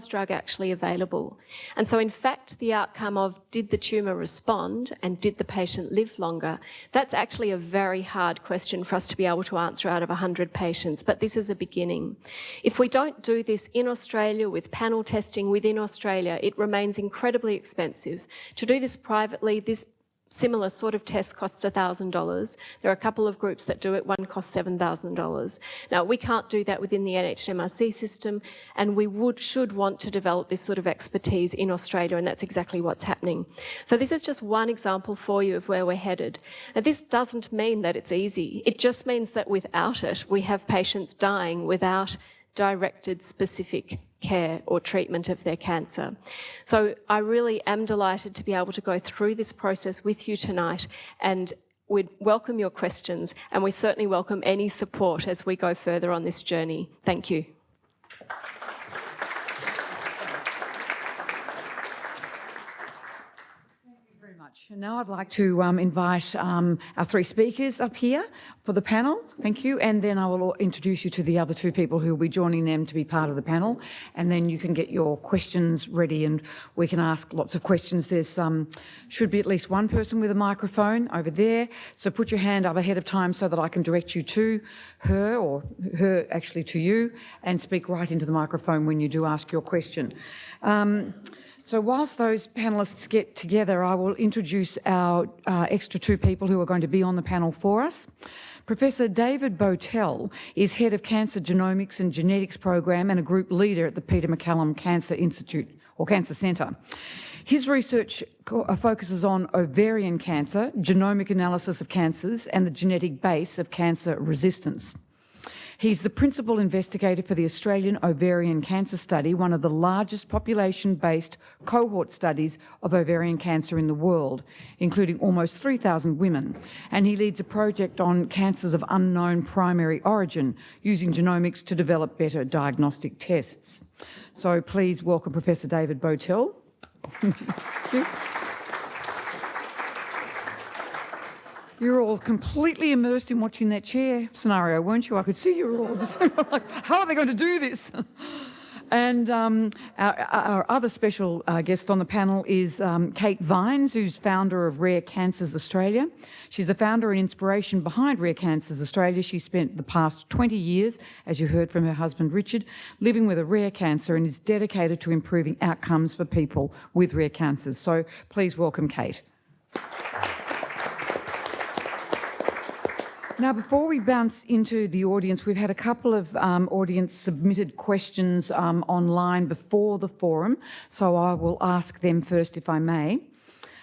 drug actually available? And so in fact, the outcome of did the tumour respond and did the patient live longer, that's actually a very hard question for us to be able to answer out of 100 patients, but this is a beginning. If we don't do this in Australia with panel testing within Australia, it remains incredibly expensive. To do this privately, this similar sort of test costs $1,000. There are a couple of groups that do it. One costs $7,000. Now, we can't do that within the NHMRC system, and we should want to develop this sort of expertise in Australia, and that's exactly what's happening. So this is just one example for you of where we're headed. Now, this doesn't mean that it's easy. It just means that without it, we have patients dying without directed specific care or treatment of their cancer. So I really am delighted to be able to go through this process with you tonight, and we'd welcome your questions, and we certainly welcome any support as we go further on this journey. Thank you. And now I'd like to invite our three speakers up here for the panel. Thank you. And then I will introduce you to the other two people who will be joining them to be part of the panel. And then you can get your questions ready and we can ask lots of questions. There's should be at least one person with a microphone over there. So put your hand up ahead of time so that I can direct you to her, or her actually to you, and speak right into the microphone when you do ask your question. So whilst those panellists get together, I will introduce our extra two people who are going to be on the panel for us. Professor David Botel is Head of Cancer Genomics and Genetics Program and a group leader at the Peter MacCallum Cancer Institute, or Cancer Centre. His research focuses on ovarian cancer, genomic analysis of cancers, and the genetic base of cancer resistance. He's the principal investigator for the Australian Ovarian Cancer Study, one of the largest population-based cohort studies of ovarian cancer in the world, including almost 3,000 women. And he leads a project on cancers of unknown primary origin, using genomics to develop better diagnostic tests. So please welcome Professor David Botel. Thank you. You were all completely immersed in watching that chair scenario, weren't you? I could see you were all just like, how are they going to do this? And our other special guest on the panel is Kate Vines, who's founder of Rare Cancers Australia. She's the founder and inspiration behind Rare Cancers Australia. She spent the past 20 years, as you heard from her husband Richard, living with a rare cancer and is dedicated to improving outcomes for people with rare cancers. So please welcome Kate. Now, before we bounce into the audience, we've had a couple of audience-submitted questions online before the forum, so I will ask them first, if I may.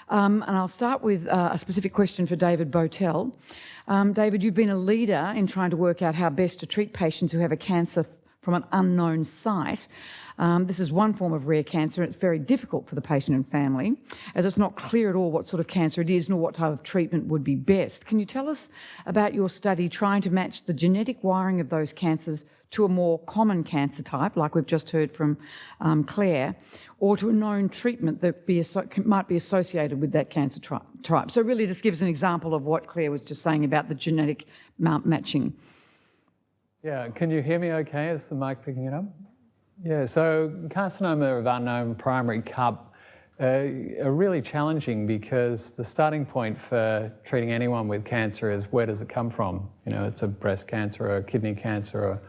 And I'll start with a specific question for David Botel. David, you've been a leader in trying to work out how best to treat patients who have a cancer from an unknown site. This is one form of rare cancer, and it's very difficult for the patient and family, as it's not clear at all what sort of cancer it is, nor what type of treatment would be best. Can you tell us about your study trying to match the genetic wiring of those cancers to a more common cancer type, like we've just heard from Claire, or to a known treatment that might be associated with that cancer type? So really just give us an example of what Claire was just saying about the genetic matching. Yeah, can you hear me okay? Is the mic picking it up? Yeah, so carcinoma of unknown primary cup are really challenging because the starting point for treating anyone with cancer is where does it come from? You know, it's a breast cancer or a kidney cancer or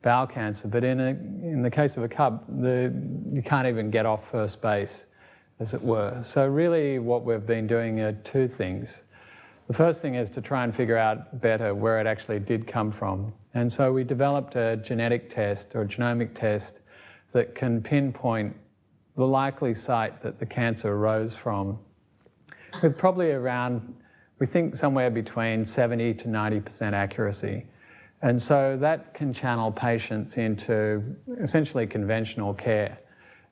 bowel cancer, but in the case of a cup, you can't even get off first base, as it were. So really what we've been doing are two things. The first thing is to try and figure out better where it actually did come from. And so we developed a genetic test or a genomic test that can pinpoint the likely site that the cancer arose from, with probably around, we think somewhere between 70 to 90% accuracy. And so that can channel patients into essentially conventional care.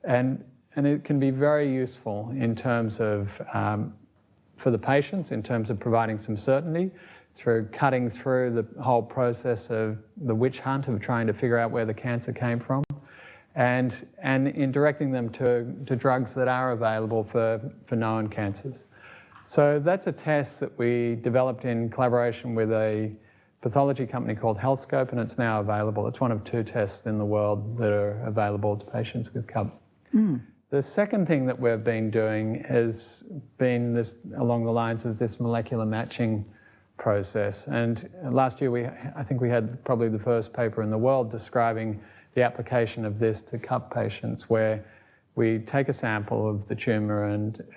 And it can be very useful in terms of, for the patients, in terms of providing some certainty through cutting through the whole process of the witch hunt of trying to figure out where the cancer came from, and in directing them to drugs that are available for known cancers. So that's a test that we developed in collaboration with a pathology company called HealthScope, and it's now available. It's one of 2 tests in the world that are available to patients with CUP. The second thing that we've been doing has been this along the lines of this molecular matching process. And last year I think we had probably the first paper in the world describing the application of this to CUP patients, where we take a sample of the tumour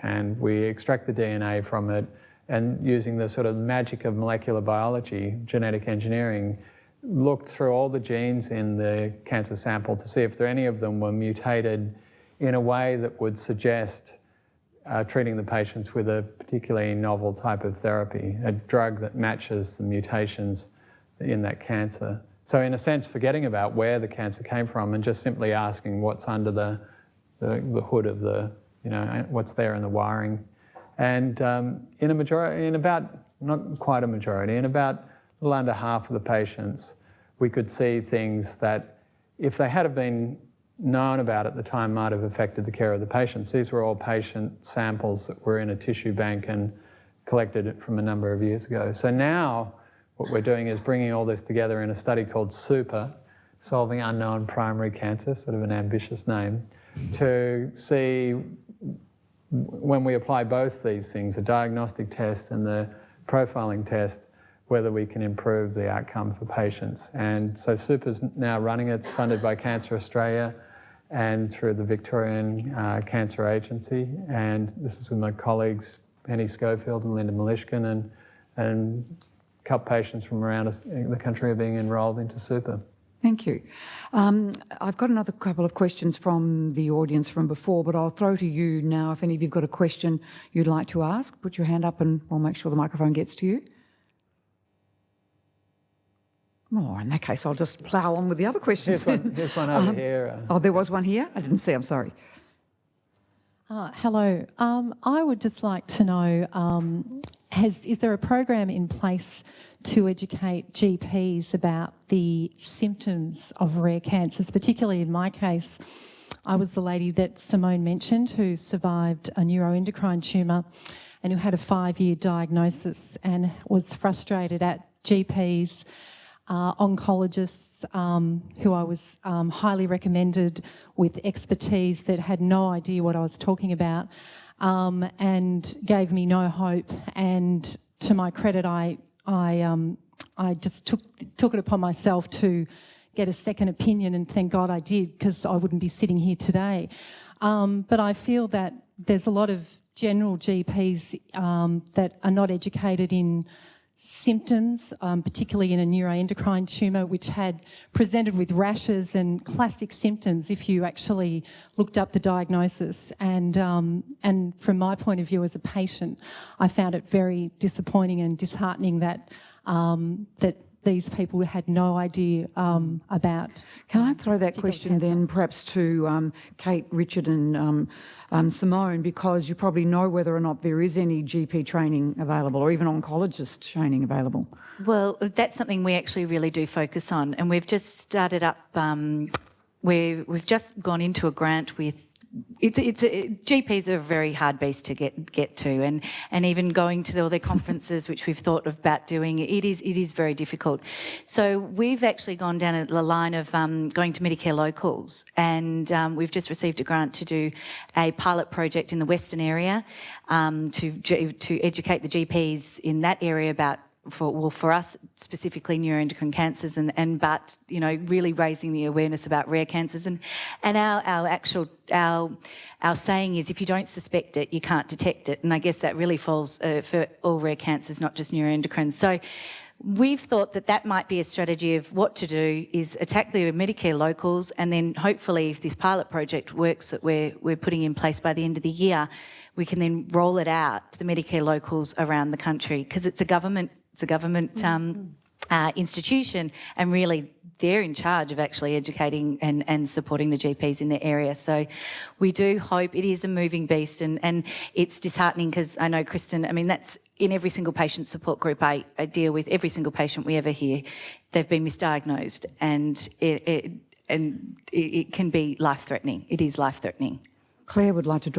and we extract the DNA from it, and using the sort of magic of molecular biology, genetic engineering, looked through all the genes in the cancer sample to see if any of them were mutated in a way that would suggest treating the patients with a particularly novel type of therapy, a drug that matches the mutations in that cancer. So in a sense, forgetting about where the cancer came from and just simply asking what's under the hood of the, what's there in the wiring. And in about, not quite a majority, in about a little under half of the patients, we could see things that if they had been known about at the time might have affected the care of the patients. These were all patient samples that were in a tissue bank and collected it from a number of years ago. So now what we're doing is bringing all this together in a study called SUPER, Solving Unknown Primary Cancer, sort of an ambitious name, to see when we apply both these things, the diagnostic test and the profiling test, whether we can improve the outcome for patients. And so SUPER's now running. It's funded by Cancer Australia and through the Victorian Cancer Agency. And this is with my colleagues, Penny Schofield and Linda Malishkin, and CUP patients from around the country are being enrolled into SUPER. Thank you. I've got another couple of questions from the audience from before, but I'll throw to you now. If any of you've got a question you'd like to ask, put your hand up and we'll make sure the microphone gets to you. Oh, in that case, I'll just plough on with the other questions. Here's one over here. Oh, there was one here? I didn't see, I'm sorry. Hello. I would just like to know, is there a program in place to educate GPs about the symptoms of rare cancers? Particularly in my case, I was the lady that Simone mentioned who survived a neuroendocrine tumour and who had a 5-year diagnosis and was frustrated at GPs, oncologists who I was highly recommended with expertise that had no idea what I was talking about, and gave me no hope. And to my credit, I just took it upon myself to get a second opinion, and thank God I did, because I wouldn't be sitting here today. But I feel that there's a lot of general GPs that are not educated in symptoms, particularly in a neuroendocrine tumour, which had presented with rashes and classic symptoms if you actually looked up the diagnosis. And from my point of view as a patient, I found it very disappointing and disheartening that that these people had no idea about. Can I throw that question then perhaps to Kate, Richard and Simone, because you probably know whether or not there is any GP training available or even oncologist training available? Well, that's something we actually really do focus on, and we've just started up, we've just gone into a grant with, GPs are a very hard beast to get to, and even going to all their conferences, which we've thought about doing, it is very difficult. So we've actually gone down the line of going to Medicare locals, and we've just received a grant to do a pilot project in the Western area to educate the GPs in that area about, for us specifically, neuroendocrine cancers, but really raising the awareness about rare cancers, and our saying is, if you don't suspect it, you can't detect it, and I guess that really falls for all rare cancers, not just neuroendocrine. So we've thought that might be a strategy of what to do is attack the Medicare locals, and then hopefully if this pilot project works that we're putting in place by the end of the year, we can then roll it out to the Medicare locals around the country, because it's a government institution, and really they're in charge of actually educating and supporting the GPs in their area. So we do hope. It is a moving beast, and it's disheartening, because I know, Kristen, I mean, that's in every single patient support group I deal with, every single patient we ever hear, they've been misdiagnosed, and it can be life-threatening. It is life-threatening. Claire would like to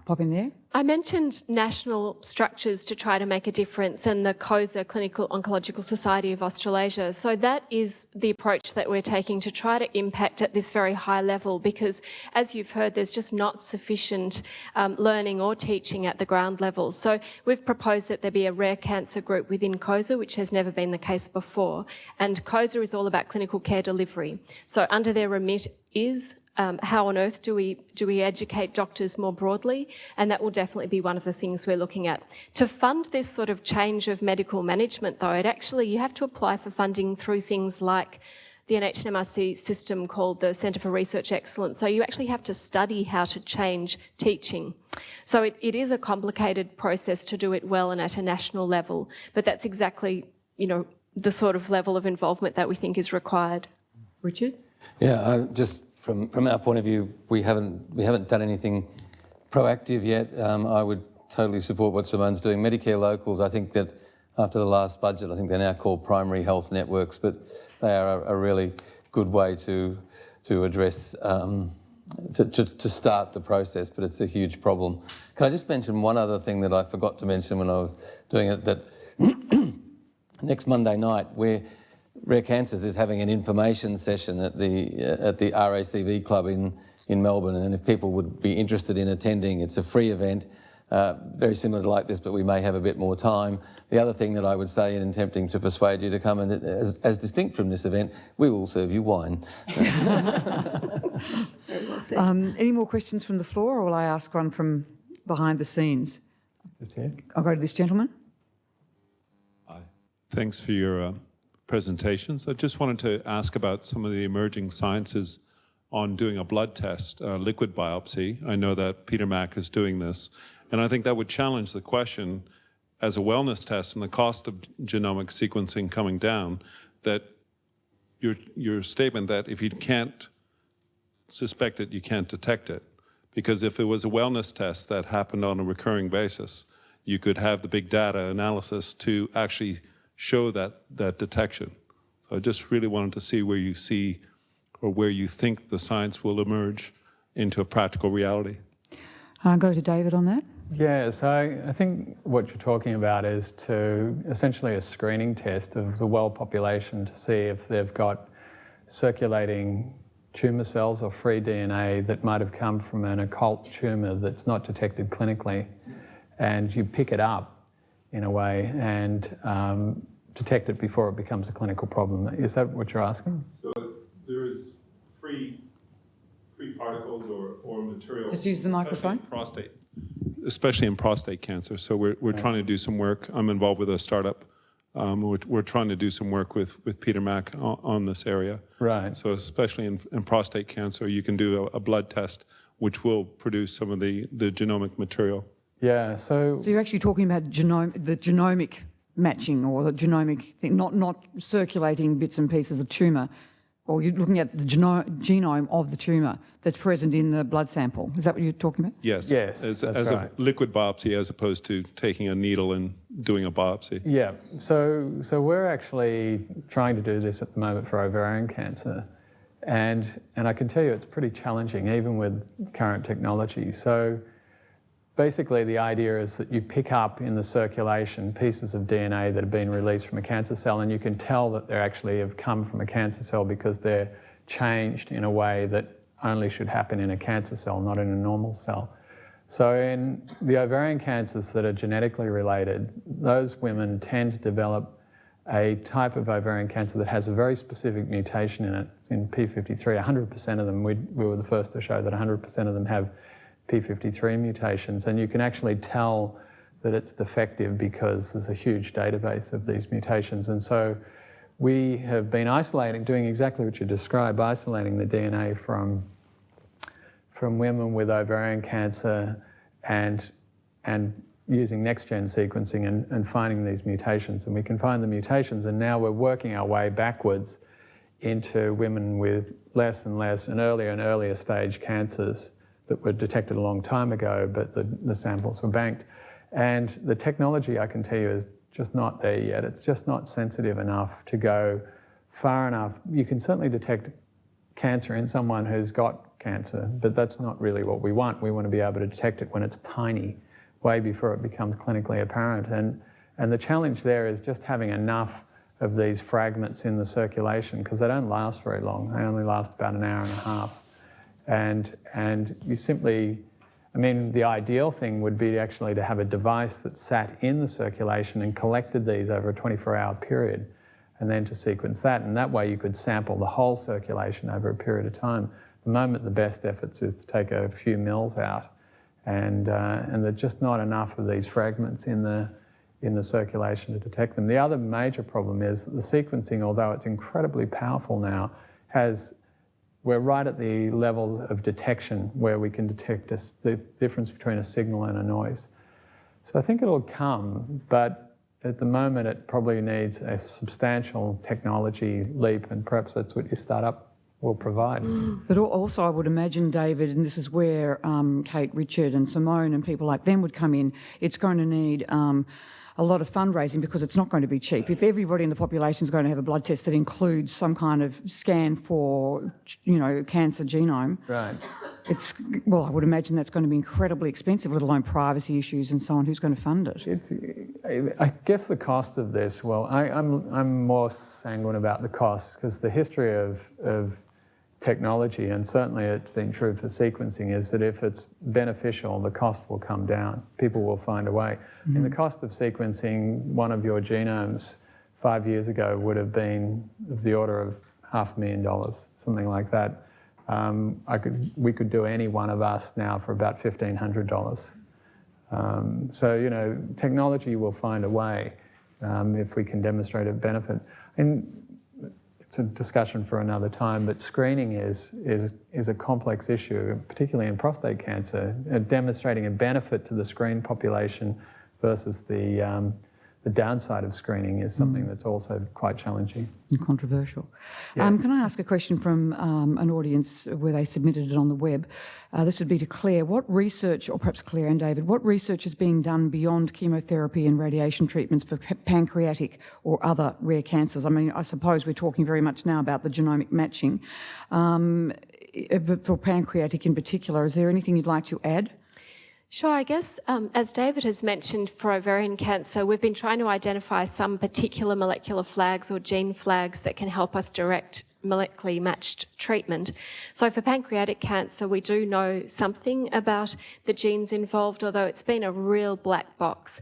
pop in there. I mentioned national structures to try to make a difference and the COSA, Clinical Oncological Society of Australasia. So that is the approach that we're taking to try to impact at this very high level because, as you've heard, there's just not sufficient learning or teaching at the ground level. So we've proposed that there be a rare cancer group within COSA, which has never been the case before. And COSA is all about clinical care delivery. So under their remit is how on earth do we educate doctors more broadly? And that will definitely be one of the things we're looking at. To fund this sort of change of medical management, though, you have to apply for funding through things like the NHMRC system called the Centre for Research Excellence. So you actually have to study how to change teaching. So it is a complicated process to do it well and at a national level, but that's exactly, the sort of level of involvement that we think is required. Richard? Yeah, just from our point of view, we haven't done anything proactive yet. I would totally support what Simone's doing. Medicare locals, I think that after the last budget, I think they're now called primary health networks, but they are a really good way to address, to start the process, but it's a huge problem. Can I just mention one other thing that I forgot to mention when I was doing it, that next Monday night, Rare Cancers is having an information session at the RACV Club in Melbourne, and if people would be interested in attending, it's a free event, very similar to like this, but we may have a bit more time. The other thing that I would say in attempting to persuade you to come, and as distinct from this event, we will serve you wine. Any more questions from the floor, or will I ask one from behind the scenes? Just here. I'll go to this gentleman. Hi. Thanks for your presentations. I just wanted to ask about some of the emerging sciences on doing a blood test, liquid biopsy. I know that Peter Mac is doing this, and I think that would challenge the question as a wellness test and the cost of genomic sequencing coming down, that your statement that if you can't suspect it, you can't detect it. Because if it was a wellness test that happened on a recurring basis, you could have the big data analysis to actually show that detection. So I just really wanted to see where you see or where you think the science will emerge into a practical reality. I'll go to David on that. Yeah, so I think what you're talking about is to essentially a screening test of the world population to see if they've got circulating tumour cells or free DNA that might have come from an occult tumour that's not detected clinically. And you pick it up in a way and detect it before it becomes a clinical problem. Is that what you're asking? So there is free particles or material. Just use the microphone. Especially in prostate cancer. So we're trying to do some work. I'm involved with a startup. We're trying to do some work with Peter Mac on this area. Right. So especially in prostate cancer, you can do a blood test which will produce some of the genomic material. Yeah, so you're actually talking about the genomic matching, or the genomic thing, not circulating bits and pieces of tumour, or you're looking at the genome of the tumour that's present in the blood sample. Is that what you're talking about? Yes. Yes, as that's right. a liquid biopsy as opposed to taking a needle and doing a biopsy. Yeah, so we're actually trying to do this at the moment for ovarian cancer, and I can tell you it's pretty challenging even with current technology. So basically the idea is that you pick up in the circulation pieces of DNA that have been released from a cancer cell, and you can tell that they actually have come from a cancer cell because they're changed in a way that only should happen in a cancer cell, not in a normal cell. So in the ovarian cancers that are genetically related, those women tend to develop a type of ovarian cancer that has a very specific mutation in it. It's in P53. 100% of them, we were the first to show that 100% of them have P53 mutations, and you can actually tell that it's defective because there's a huge database of these mutations. And so we have been doing exactly what you described, isolating the DNA from women with ovarian cancer and using next-gen sequencing and finding these mutations. And we can find the mutations, and now we're working our way backwards into women with less and less and earlier stage cancers that were detected a long time ago, but the samples were banked. And the technology, I can tell you, is just not there yet. It's just not sensitive enough to go far enough. You can certainly detect cancer in someone who's got cancer, but that's not really what we want. We want to be able to detect it when it's tiny, way before it becomes clinically apparent. And the challenge there is just having enough of these fragments in the circulation, because they don't last very long. They only last about an hour and a half. And you simply, I mean, the ideal thing would be actually to have a device that sat in the circulation and collected these over a 24-hour period, and then to sequence that. And that way you could sample the whole circulation over a period of time. At the moment, the best efforts is to take a few mils out, and there's just not enough of these fragments in the circulation to detect them. The other major problem is the sequencing, although it's incredibly powerful now, we're right at the level of detection where we can detect the difference between a signal and a noise. So I think it'll come, but at the moment it probably needs a substantial technology leap, and perhaps that's what your startup will provide. But also I would imagine, David, and this is where Kate, Richard and Simone and people like them would come in, it's going to need a lot of fundraising, because it's not going to be cheap. If everybody in the population is going to have a blood test that includes some kind of scan for, cancer genome, Right. Well, I would imagine that's going to be incredibly expensive, let alone privacy issues and so on. Who's going to fund it? I guess the cost of this, well, I'm more sanguine about the costs, because the history of technology, and certainly it's been true for sequencing, is that if it's beneficial, the cost will come down. People will find a way. And the cost of sequencing one of your genomes 5 years ago would have been of the order of $500,000, something like that. We could do any one of us now for about $1,500. So, technology will find a way if we can demonstrate a benefit. And it's a discussion for another time, but screening is a complex issue, particularly in prostate cancer. Demonstrating a benefit to the screened population versus the downside of screening is something that's also quite challenging. And controversial. Yes. Can I ask a question from an audience where they submitted it on the web? This would be to Claire. What research, or perhaps Claire and David, what research is being done beyond chemotherapy and radiation treatments for pancreatic or other rare cancers? I mean, I suppose we're talking very much now about the genomic matching. But for pancreatic in particular, is there anything you'd like to add? Sure, I guess as David has mentioned, for ovarian cancer, we've been trying to identify some particular molecular flags or gene flags that can help us direct molecularly matched treatment. So for pancreatic cancer, we do know something about the genes involved, although it's been a real black box.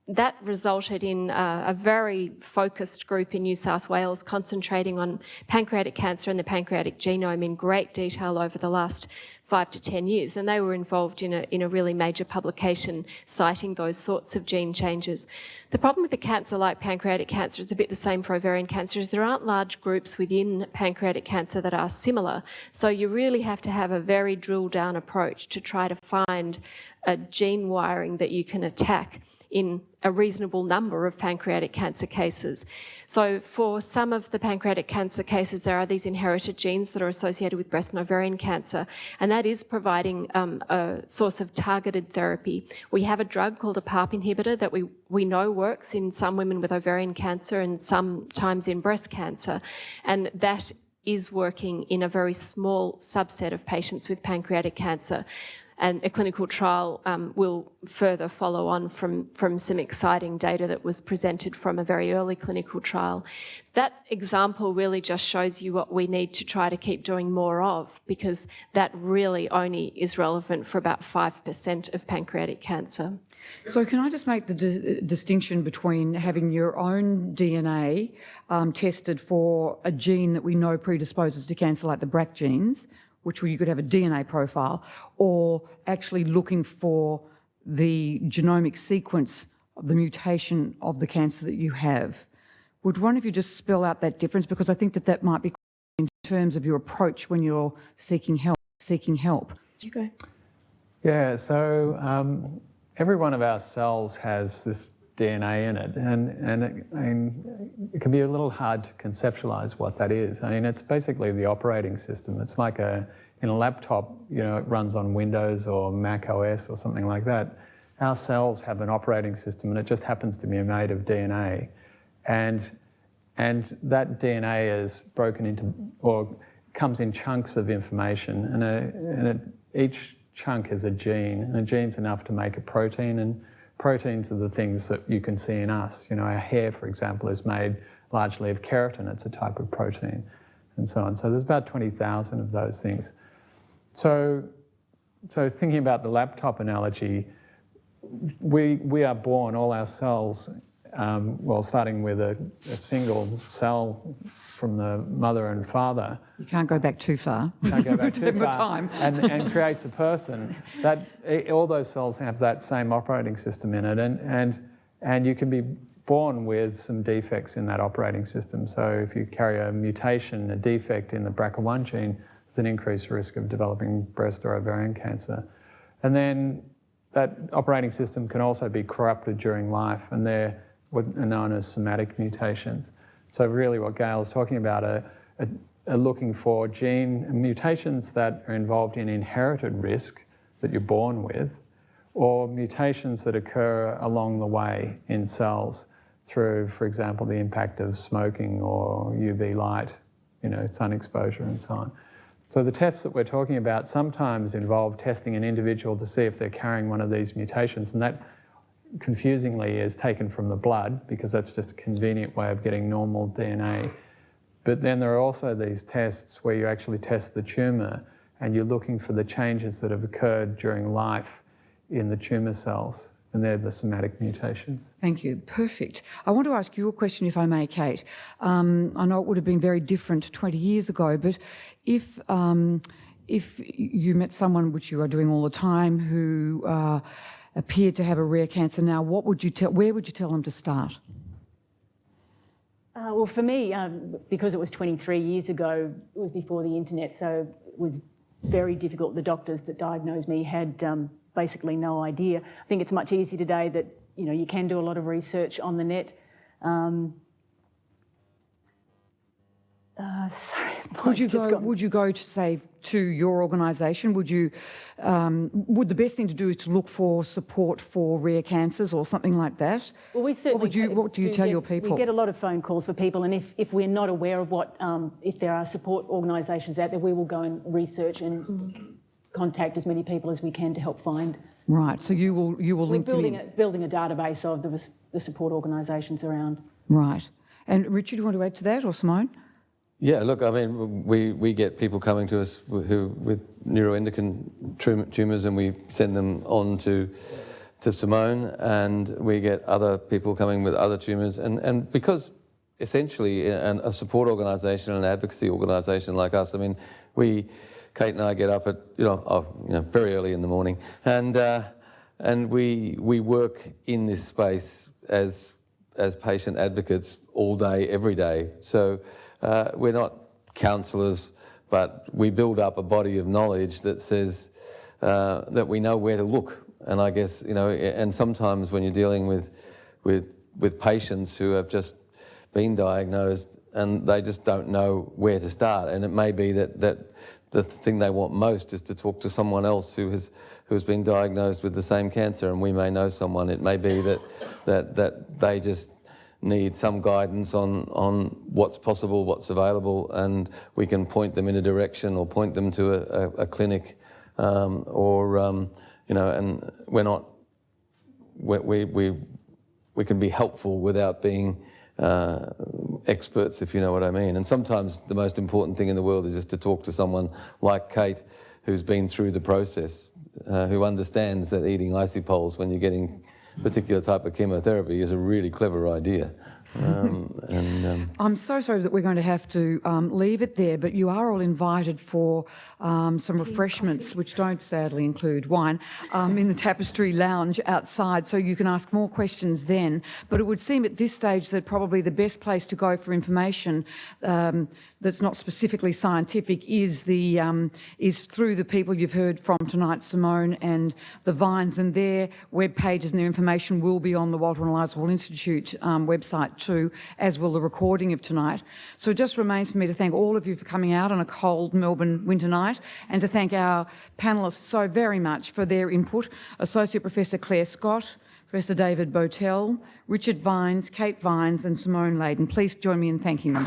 That resulted in a very focused group in New South Wales concentrating on pancreatic cancer and the pancreatic genome in great detail over the last 5 to 10 years, and they were involved in a really major publication citing those sorts of gene changes. The problem with a cancer like pancreatic cancer is a bit the same for ovarian cancer, is there aren't large groups within pancreatic cancer that are similar, so you really have to have a very drilled down approach to try to find a gene wiring that you can attack in a reasonable number of pancreatic cancer cases. So for some of the pancreatic cancer cases, there are these inherited genes that are associated with breast and ovarian cancer, and that is providing a source of targeted therapy. We have a drug called a PARP inhibitor that we know works in some women with ovarian cancer and sometimes in breast cancer, and that is working in a very small subset of patients with pancreatic cancer. And a clinical trial will further follow on from some exciting data that was presented from a very early clinical trial. That example really just shows you what we need to try to keep doing more of, because that really only is relevant for about 5% of pancreatic cancer. So can I just make the distinction between having your own DNA tested for a gene that we know predisposes to cancer, like the BRCA genes, which you could have a DNA profile, or actually looking for the genomic sequence of the mutation of the cancer that you have? Would one of you just spell out that difference? Because I think that might be in terms of your approach when you're seeking help. You go. Yeah, so every one of our cells has this DNA in it, and it can be a little hard to conceptualize what that is. I mean, it's basically the operating system. It's like in a laptop, it runs on Windows or Mac OS or something like that. Our cells have an operating system, and it just happens to be made of DNA. And that DNA is broken into, or comes in chunks of information, and each chunk is a gene, and a gene's enough to make a protein, and proteins are the things that you can see in us. You know, our hair, for example, is made largely of keratin. It's a type of protein, and so on. So there's about 20,000 of those things. So thinking about the laptop analogy, we are born, all our cells, well, starting with a single cell from the mother and father. You can't go back too far. Can't go back too far. Time. And creates a person. All those cells have that same operating system in it, and you can be born with some defects in that operating system. So if you carry a mutation, a defect in the BRCA1 gene, there's an increased risk of developing breast or ovarian cancer. And then that operating system can also be corrupted during life, and they're what are known as somatic mutations. So really what Gail's talking about are looking for gene mutations that are involved in inherited risk that you're born with, or mutations that occur along the way in cells through, for example, the impact of smoking or UV light, you know, sun exposure and so on. So the tests that we're talking about sometimes involve testing an individual to see if they're carrying one of these mutations, and that confusingly is taken from the blood because that's just a convenient way of getting normal DNA. But then there are also these tests where you actually test the tumour and you're looking for the changes that have occurred during life in the tumour cells, and they're the somatic mutations. Thank you. Perfect. I want to ask you a question, if I may, Kate. I know it would have been very different 20 years ago, but if you met someone, which you are doing all the time, who appeared to have a rare cancer now, what would you tell? Where would you tell them to start? Well, for me, because it was 23 years ago, it was before the internet, so it was very difficult. The doctors that diagnosed me had basically no idea. I think it's much easier today that, you know, you can do a lot of research on the net. Sorry, would you go to, say, to your organisation? Would you? Would the best thing to do is to look for support for rare cancers or something like that? Well, we certainly. What do you tell your people? We get a lot of phone calls for people, and if we're not aware of what, if there are support organisations out there, we will go and research and contact as many people as we can to help find. Right. So you will link them in. We're building a database of the support organisations around. Right. And Richard, do you want to add to that, or Simone? Yeah, look, I mean, we get people coming to us who with neuroendocrine tumours, and we send them on to Simone, and we get other people coming with other tumours, and because essentially a support organisation, an advocacy organisation like us, I mean, Kate and I get up at very early in the morning, and we work in this space as patient advocates all day, every day. So. We're not counsellors, but we build up a body of knowledge that says that we know where to look. And I guess, and sometimes when you're dealing with patients who have just been diagnosed and they just don't know where to start, and it may be that the thing they want most is to talk to someone else who has been diagnosed with the same cancer, and we may know someone. It may be that they just need some guidance on what's possible, what's available, and we can point them in a direction or point them to a clinic, and we're not, we can be helpful without being experts, if you know what I mean. And sometimes the most important thing in the world is just to talk to someone like Kate, who's been through the process, who understands that eating isopoles when you're getting particular type of chemotherapy is a really clever idea. I'm so sorry that we're going to have to leave it there, but you are all invited for some refreshments, which don't sadly include wine, in the Tapestry Lounge outside, so you can ask more questions then. But it would seem at this stage that probably the best place to go for information that's not specifically scientific is through the people you've heard from tonight, Simone and the Vines, and their web pages and their information will be on the Walter and Eliza Hall Institute website too, as will the recording of tonight. So it just remains for me to thank all of you for coming out on a cold Melbourne winter night, and to thank our panellists so very much for their input. Associate Professor Claire Scott, Professor David Botel, Richard Vines, Kate Vines and Simone Laden. Please join me in thanking them.